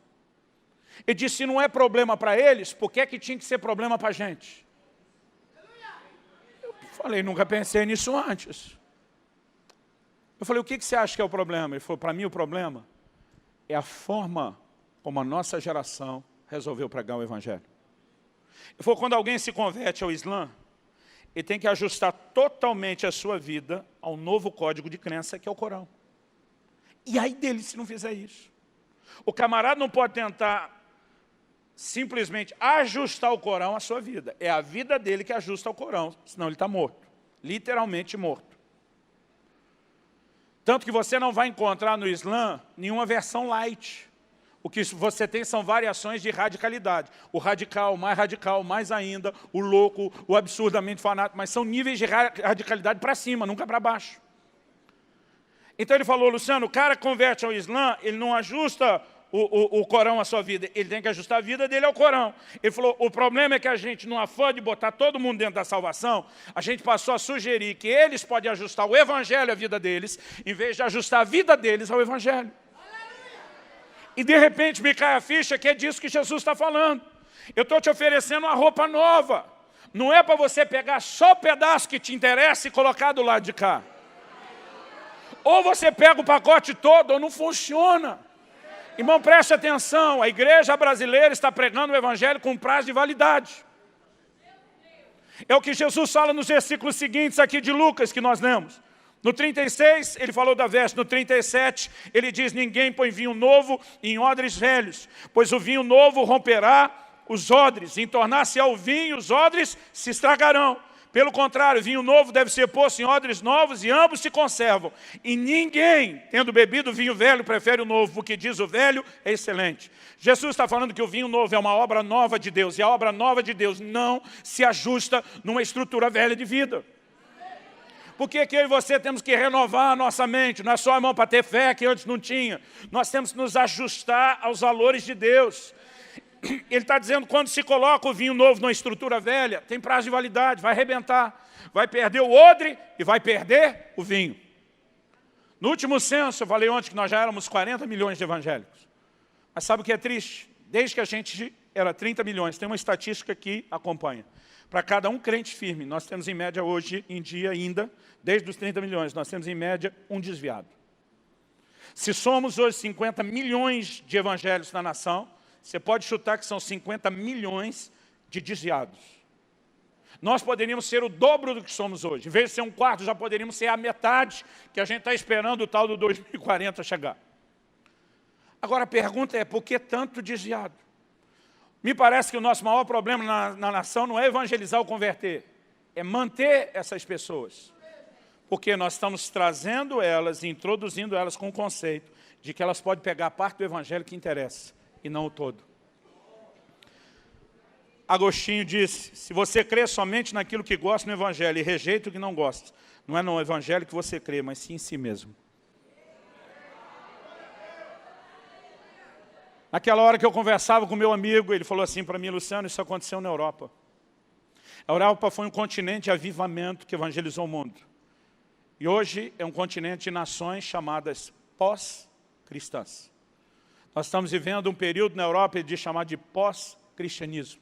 Ele disse, se não é problema para eles, por que é que tinha que ser problema para a gente? Eu falei, nunca pensei nisso antes. Eu falei, o que você acha que é o problema? Ele falou, para mim o problema é a forma como a nossa geração resolveu pregar o Evangelho. Ele falou, quando alguém se converte ao Islã, ele tem que ajustar totalmente a sua vida ao novo código de crença que é o Corão. E aí dele se não fizer isso. O camarada não pode tentar simplesmente ajustar o Corão à sua vida. É a vida dele que ajusta ao Corão, senão ele está morto. Literalmente morto. Tanto que você não vai encontrar no Islã nenhuma versão light. O que você tem são variações de radicalidade. O radical, mais ainda, o louco, o absurdamente fanático. Mas são níveis de radicalidade para cima, nunca para baixo. Então ele falou, Luciano, o cara converte ao Islã, ele não ajusta o Corão à sua vida. Ele tem que ajustar a vida dele ao Corão. Ele falou, o problema é que a gente, no afã de botar todo mundo dentro da salvação, a gente passou a sugerir que eles podem ajustar o Evangelho à vida deles, em vez de ajustar a vida deles ao Evangelho. E de repente me cai a ficha que é disso que Jesus está falando. Eu estou te oferecendo uma roupa nova. Não é para você pegar só o pedaço que te interessa e colocar do lado de cá. Ou você pega o pacote todo ou não funciona. Irmão, preste atenção. A igreja brasileira está pregando o Evangelho com prazo de validade. É o que Jesus fala nos versículos seguintes aqui de Lucas que nós lemos. No 36, ele falou da veste. No 37, ele diz, ninguém põe vinho novo em odres velhos, pois o vinho novo romperá os odres. Em tornar-se ao vinho, os odres se estragarão. Pelo contrário, vinho novo deve ser posto em odres novos e ambos se conservam. E ninguém, tendo bebido vinho velho, prefere o novo, porque diz o velho é excelente. Jesus está falando que o vinho novo é uma obra nova de Deus, e a obra nova de Deus não se ajusta numa estrutura velha de vida. Por que eu e você temos que renovar a nossa mente? Não é só, irmão, para ter fé que antes não tinha. Nós temos que nos ajustar aos valores de Deus. Ele está dizendo, quando se coloca o vinho novo numa estrutura velha, tem prazo de validade, vai arrebentar. Vai perder o odre e vai perder o vinho. No último censo, eu falei ontem que nós já éramos 40 milhões de evangélicos. Mas sabe o que é triste? Desde que a gente era 30 milhões, tem uma estatística que acompanha. Para cada um crente firme, nós temos em média hoje, em dia ainda, desde os 30 milhões, nós temos em média um desviado. Se somos hoje 50 milhões de evangélicos na nação, você pode chutar que são 50 milhões de desviados. Nós poderíamos ser o dobro do que somos hoje. Em vez de ser um quarto, já poderíamos ser a metade que a gente está esperando o tal do 2040 chegar. Agora a pergunta é, por que tanto desviado? Me parece que o nosso maior problema na nação não é evangelizar ou converter, é manter essas pessoas. Porque nós estamos trazendo elas e introduzindo elas com o conceito de que elas podem pegar a parte do evangelho que interessa e não o todo. Agostinho disse, se você crê somente naquilo que gosta no evangelho e rejeita o que não gosta, não é no evangelho que você crê, mas sim em si mesmo. Naquela hora que eu conversava com meu amigo, ele falou assim para mim, Luciano, isso aconteceu na Europa. A Europa foi um continente de avivamento que evangelizou o mundo. E hoje é um continente de nações chamadas pós-cristãs. Nós estamos vivendo um período na Europa de chamar de pós-cristianismo.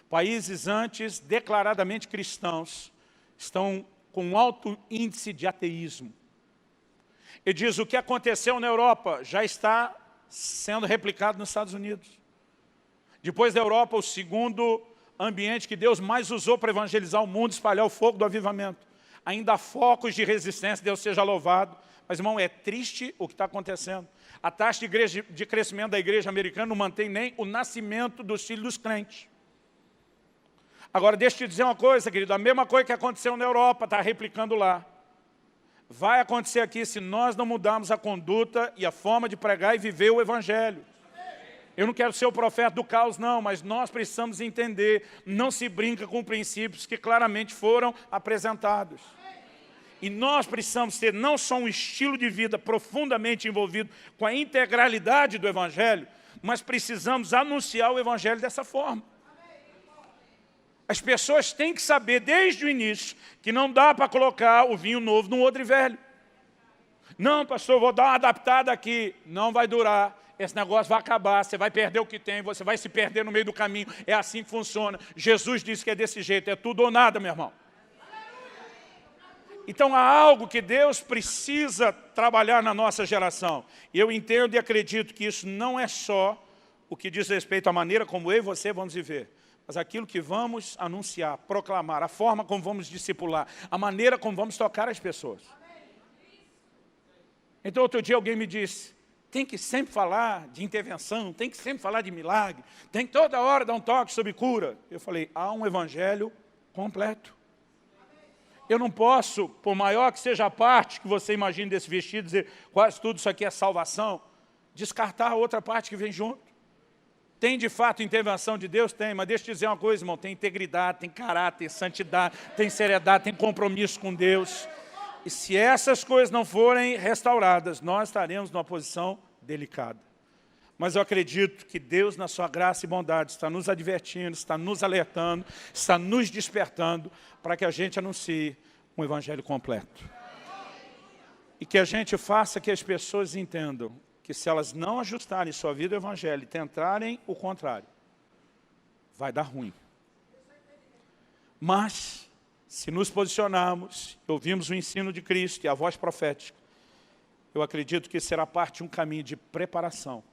Países antes declaradamente cristãos estão com um alto índice de ateísmo. Ele diz, o que aconteceu na Europa já está sendo replicado nos Estados Unidos. Depois da Europa, o segundo ambiente que Deus mais usou para evangelizar o mundo, espalhar o fogo do avivamento. Ainda há focos de resistência, Deus seja louvado. Mas, irmão, é triste o que está acontecendo. A taxa de crescimento da igreja americana não mantém nem o nascimento dos filhos dos crentes. Agora, deixa eu te dizer uma coisa, querido. A mesma coisa que aconteceu na Europa, está replicando lá. Vai acontecer aqui se nós não mudarmos a conduta e a forma de pregar e viver o Evangelho. Eu não quero ser o profeta do caos, não, mas nós precisamos entender, não se brinca com princípios que claramente foram apresentados. E nós precisamos ter não só um estilo de vida profundamente envolvido com a integralidade do Evangelho, mas precisamos anunciar o evangelho dessa forma. As pessoas têm que saber desde o início que não dá para colocar o vinho novo no odre velho. Não, pastor, vou dar uma adaptada aqui. Não vai durar. Esse negócio vai acabar, você vai perder o que tem, você vai se perder no meio do caminho. É assim que funciona. Jesus disse que é desse jeito, é tudo ou nada, meu irmão. Então há algo que Deus precisa trabalhar na nossa geração. E eu entendo e acredito que isso não é só o que diz respeito à maneira como eu e você vamos viver, mas aquilo que vamos anunciar, proclamar, a forma como vamos discipular, a maneira como vamos tocar as pessoas. Então outro dia alguém me disse, tem que sempre falar de intervenção, tem que sempre falar de milagre, tem que toda hora dar um toque sobre cura. Eu falei, há um evangelho completo. Eu não posso, por maior que seja a parte que você imagine desse vestido, dizer quase tudo isso aqui é salvação, descartar a outra parte que vem junto. Tem de fato intervenção de Deus? Tem, mas deixa eu te dizer uma coisa, irmão, tem integridade, tem caráter, santidade, tem seriedade, tem compromisso com Deus. E se essas coisas não forem restauradas, nós estaremos numa posição delicada. Mas eu acredito que Deus, na sua graça e bondade, está nos advertindo, está nos alertando, está nos despertando para que a gente anuncie um evangelho completo. E que a gente faça que as pessoas entendam que se elas não ajustarem sua vida ao evangelho e tentarem o contrário, vai dar ruim. Mas, se nos posicionarmos, ouvimos o ensino de Cristo e a voz profética, eu acredito que será parte de um caminho de preparação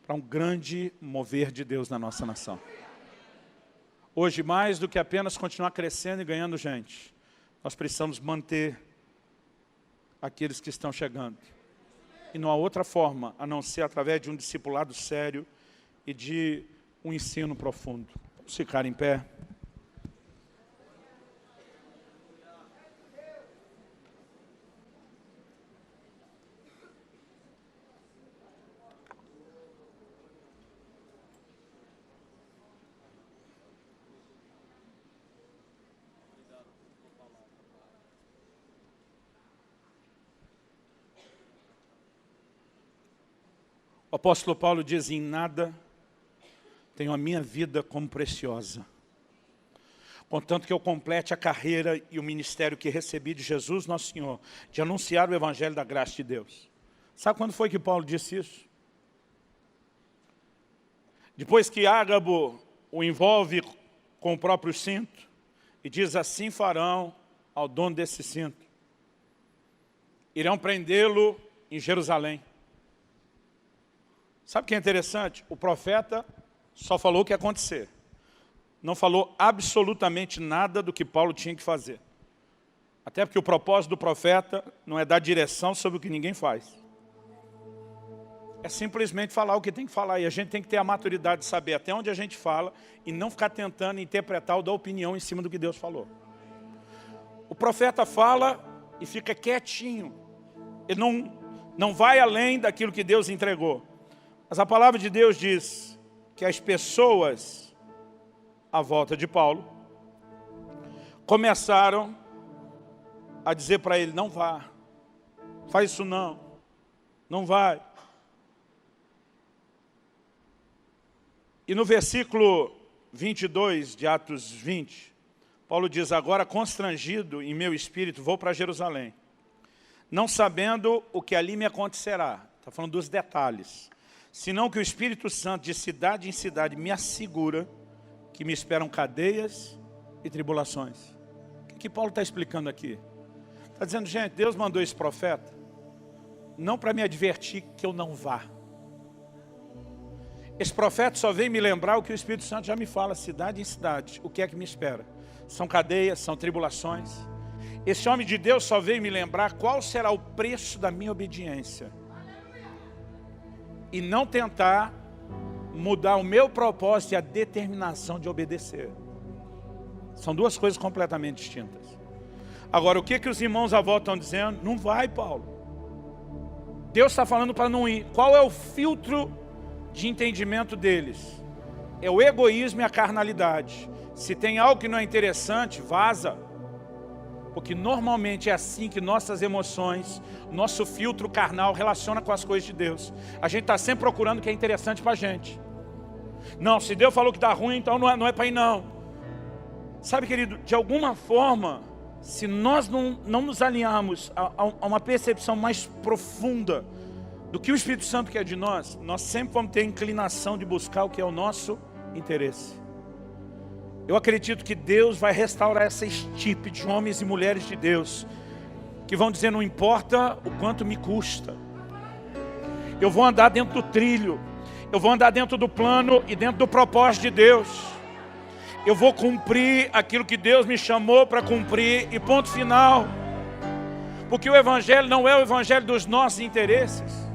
para um grande mover de Deus na nossa nação. Hoje, mais do que apenas continuar crescendo e ganhando gente, nós precisamos manter aqueles que estão chegando. E não há outra forma, a não ser através de um discipulado sério e de um ensino profundo. Vamos ficar em pé. O apóstolo Paulo diz, em nada tenho a minha vida como preciosa, contanto que eu complete a carreira e o ministério que recebi de Jesus nosso Senhor, de anunciar o evangelho da graça de Deus. Sabe quando foi que Paulo disse isso? Depois que Ágabo o envolve com o próprio cinto, e diz, assim farão ao dono desse cinto. Irão prendê-lo em Jerusalém. Sabe o que é interessante? O profeta só falou o que ia acontecer. Não falou absolutamente nada do que Paulo tinha que fazer. Até porque o propósito do profeta não é dar direção sobre o que ninguém faz. É simplesmente falar o que tem que falar. E a gente tem que ter a maturidade de saber até onde a gente fala e não ficar tentando interpretar ou dar opinião em cima do que Deus falou. O profeta fala e fica quietinho. Ele não vai além daquilo que Deus entregou. Mas a palavra de Deus diz que as pessoas à volta de Paulo começaram a dizer para ele, não vá, faz isso não vai. E no versículo 22 de Atos 20, Paulo diz, agora constrangido em meu espírito, vou para Jerusalém, não sabendo o que ali me acontecerá. Está falando dos detalhes. Senão que o Espírito Santo de cidade em cidade me assegura que me esperam cadeias e tribulações. O que Paulo está explicando aqui? Está dizendo, gente, Deus mandou esse profeta não para me advertir que eu não vá. Esse profeta só veio me lembrar o que o Espírito Santo já me fala, cidade em cidade, o que é que me espera. São cadeias, são tribulações. Esse homem de Deus só veio me lembrar qual será o preço da minha obediência. E não tentar mudar o meu propósito e a determinação de obedecer. São duas coisas completamente distintas. Agora, o que os irmãos à volta estão dizendo? Não vai, Paulo. Deus está falando para não ir. Qual é o filtro de entendimento deles? É o egoísmo e a carnalidade. Se tem algo que não é interessante, vaza. Porque normalmente é assim que nossas emoções, nosso filtro carnal relaciona com as coisas de Deus. A gente está sempre procurando o que é interessante para a gente. Não, se Deus falou que está ruim, então não é para ir não. Sabe, querido, de alguma forma, se nós não nos alinharmos a uma percepção mais profunda do que o Espírito Santo quer de nós, nós sempre vamos ter a inclinação de buscar o que é o nosso interesse. Eu acredito que Deus vai restaurar essa estirpe de homens e mulheres de Deus, que vão dizer, não importa o quanto me custa, eu vou andar dentro do trilho, eu vou andar dentro do plano e dentro do propósito de Deus. Eu vou cumprir aquilo que Deus me chamou para cumprir e ponto final. Porque o Evangelho não é o Evangelho dos nossos interesses.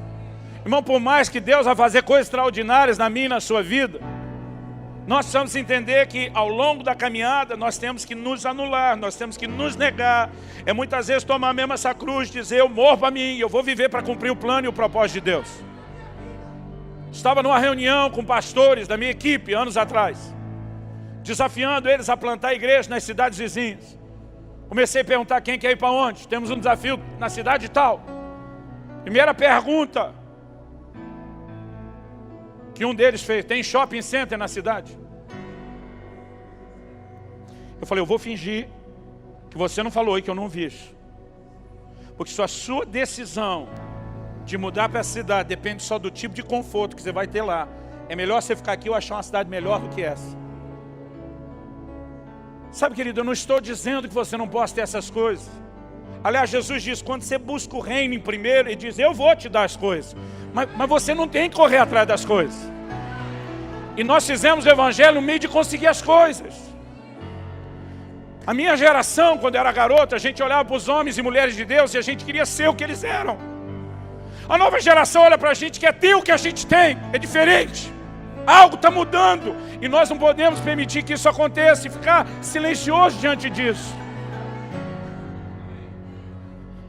Irmão, por mais que Deus vai fazer coisas extraordinárias na minha e na sua vida, nós precisamos entender que ao longo da caminhada nós temos que nos anular, nós temos que nos negar. É muitas vezes tomar mesmo essa cruz e dizer, eu morro para mim, eu vou viver para cumprir o plano e o propósito de Deus. Estava numa reunião com pastores da minha equipe anos atrás, desafiando eles a plantar igreja nas cidades vizinhas. Comecei a perguntar quem quer ir para onde. Temos um desafio na cidade tal. Primeira pergunta que um deles fez, tem shopping center na cidade? Eu falei, eu vou fingir que você não falou e que eu não vi isso. Porque se a sua decisão de mudar para a cidade depende só do tipo de conforto que você vai ter lá, é melhor você ficar aqui ou achar uma cidade melhor do que essa. Sabe, querido, eu não estou dizendo que você não possa ter essas coisas. Aliás, Jesus diz, quando você busca o reino em primeiro, Ele diz, eu vou te dar as coisas. Mas você não tem que correr atrás das coisas. E nós fizemos o Evangelho no meio de conseguir as coisas. A minha geração, quando era garota, a gente olhava para os homens e mulheres de Deus e a gente queria ser o que eles eram. A nova geração olha para a gente, quer ter o que a gente tem, é diferente. Algo está mudando e nós não podemos permitir que isso aconteça e ficar silencioso diante disso.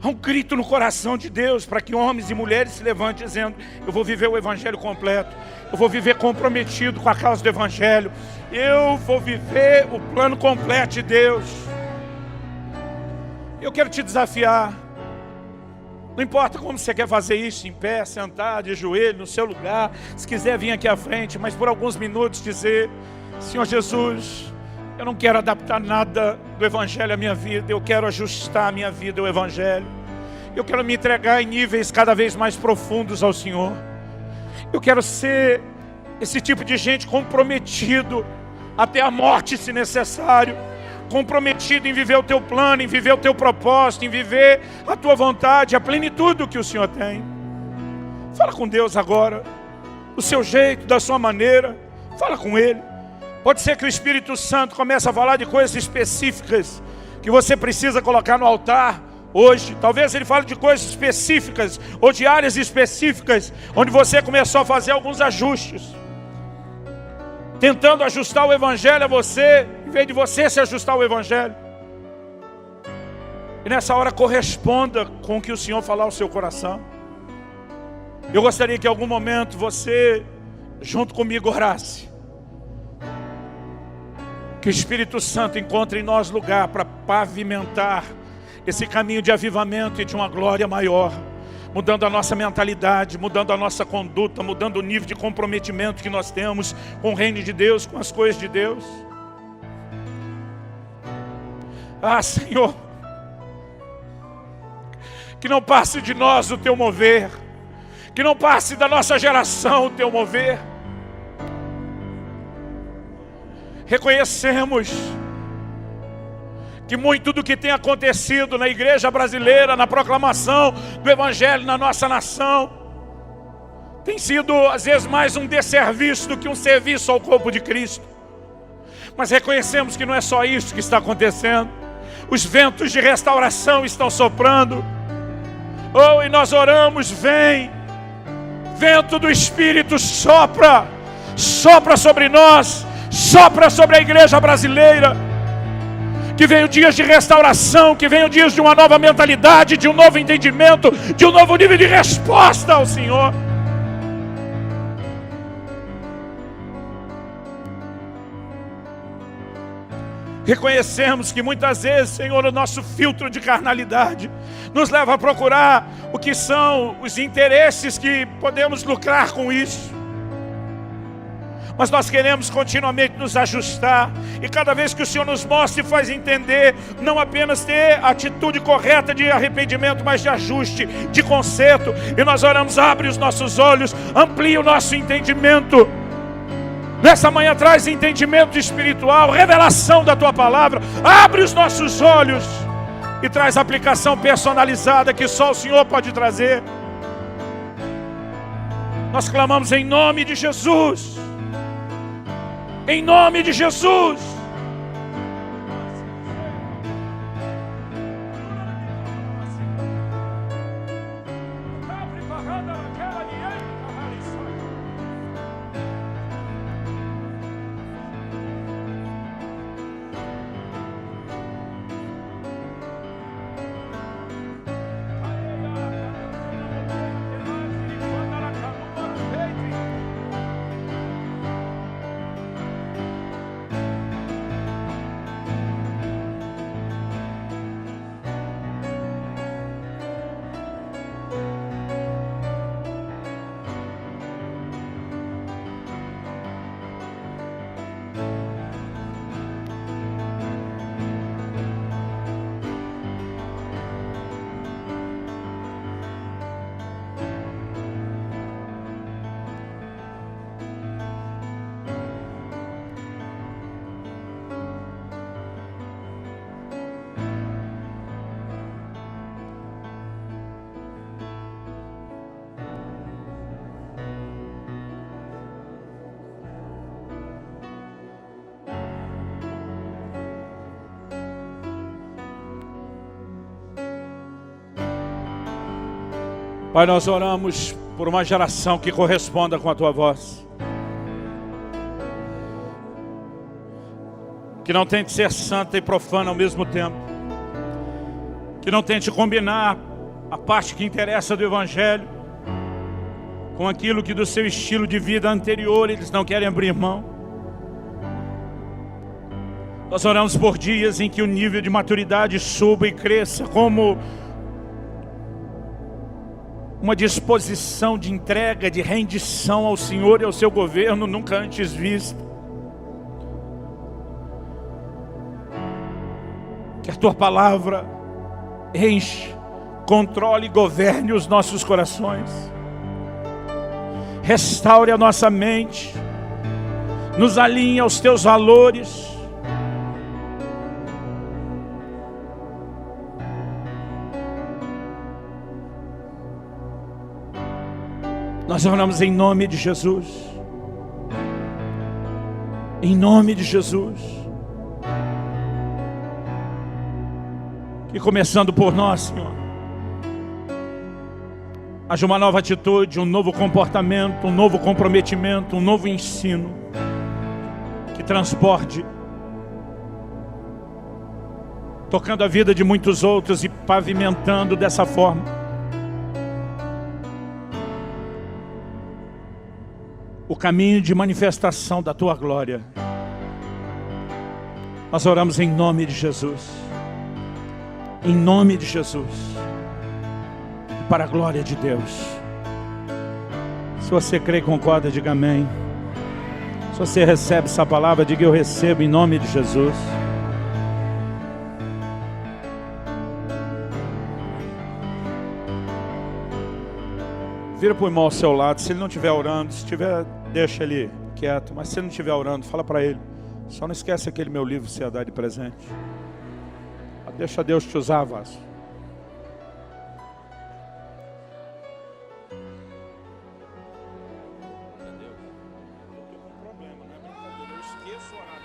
Há um grito no coração de Deus para que homens e mulheres se levantem dizendo, eu vou viver o Evangelho completo, eu vou viver comprometido com a causa do Evangelho, eu vou viver o plano completo de Deus. Eu quero te desafiar. Não importa como você quer fazer isso, em pé, sentado, de joelho, no seu lugar. Se quiser vir aqui à frente, mas por alguns minutos dizer, Senhor Jesus, eu não quero adaptar nada do Evangelho à minha vida, eu quero ajustar a minha vida ao Evangelho. Eu quero me entregar em níveis cada vez mais profundos ao Senhor. Eu quero ser esse tipo de gente comprometido até a morte, se necessário. Comprometido em viver o teu plano, em viver o teu propósito, em viver a tua vontade, a plenitude que o Senhor tem. Fala com Deus agora, do seu jeito, da sua maneira. Fala com Ele. Pode ser que o Espírito Santo comece a falar de coisas específicas que você precisa colocar no altar hoje. Talvez Ele fale de coisas específicas ou de áreas específicas onde você começou a fazer alguns ajustes, tentando ajustar o Evangelho a você, em vez de você se ajustar ao Evangelho. E nessa hora corresponda com o que o Senhor falar ao seu coração. Eu gostaria que em algum momento você, junto comigo, orasse. Que o Espírito Santo encontre em nós lugar para pavimentar esse caminho de avivamento e de uma glória maior. Mudando a nossa mentalidade, mudando a nossa conduta, mudando o nível de comprometimento que nós temos com o reino de Deus, com as coisas de Deus. Ah, Senhor, que não passe de nós o teu mover, que não passe da nossa geração o teu mover. Reconhecemos que muito do que tem acontecido na igreja brasileira, na proclamação do Evangelho na nossa nação, tem sido às vezes mais um desserviço do que um serviço ao corpo de Cristo. Mas reconhecemos que não é só isso que está acontecendo. Os ventos de restauração estão soprando. Oh, e nós oramos, vem, vento do Espírito, sopra, sopra sobre nós, sopra sobre a igreja brasileira. Que venham dias de restauração, que venham dias de uma nova mentalidade, de um novo entendimento, de um novo nível de resposta ao Senhor. Reconhecemos que muitas vezes, Senhor, o nosso filtro de carnalidade nos leva a procurar o que são os interesses que podemos lucrar com isso. Mas nós queremos continuamente nos ajustar. E cada vez que o Senhor nos mostra e faz entender, não apenas ter a atitude correta de arrependimento, mas de ajuste, de conserto. E nós oramos, abre os nossos olhos, amplia o nosso entendimento. Nessa manhã traz entendimento espiritual, revelação da Tua palavra. Abre os nossos olhos e traz aplicação personalizada que só o Senhor pode trazer. Nós clamamos em nome de Jesus. Em nome de Jesus. Pai, nós oramos por uma geração que corresponda com a Tua voz. Que não tente ser santa e profana ao mesmo tempo. Que não tente combinar a parte que interessa do Evangelho com aquilo que do seu estilo de vida anterior eles não querem abrir mão. Nós oramos por dias em que o nível de maturidade suba e cresça como uma disposição de entrega, de rendição ao Senhor e ao seu governo nunca antes vista. Que a Tua palavra enche, controle e governe os nossos corações. Restaure a nossa mente, nos alinhe aos Teus valores. Nós oramos em nome de Jesus. Em nome de Jesus. E começando por nós, Senhor, haja uma nova atitude, um novo comportamento, um novo comprometimento, um novo ensino que transporte, tocando a vida de muitos outros e pavimentando dessa forma o caminho de manifestação da Tua glória. Nós oramos em nome de Jesus. Em nome de Jesus. Para a glória de Deus. Se você crê e concorda, diga amém. Se você recebe essa palavra, diga eu recebo em nome de Jesus. Vira para o irmão ao seu lado. Se ele não estiver orando, se estiver, deixa ele quieto. Mas se ele não estiver orando, fala para ele: só não esquece aquele meu livro que você ia dar de presente. Deixa Deus te usar, vaso. Eu estou com um problema, não é brincadeira. Eu esqueço o horário.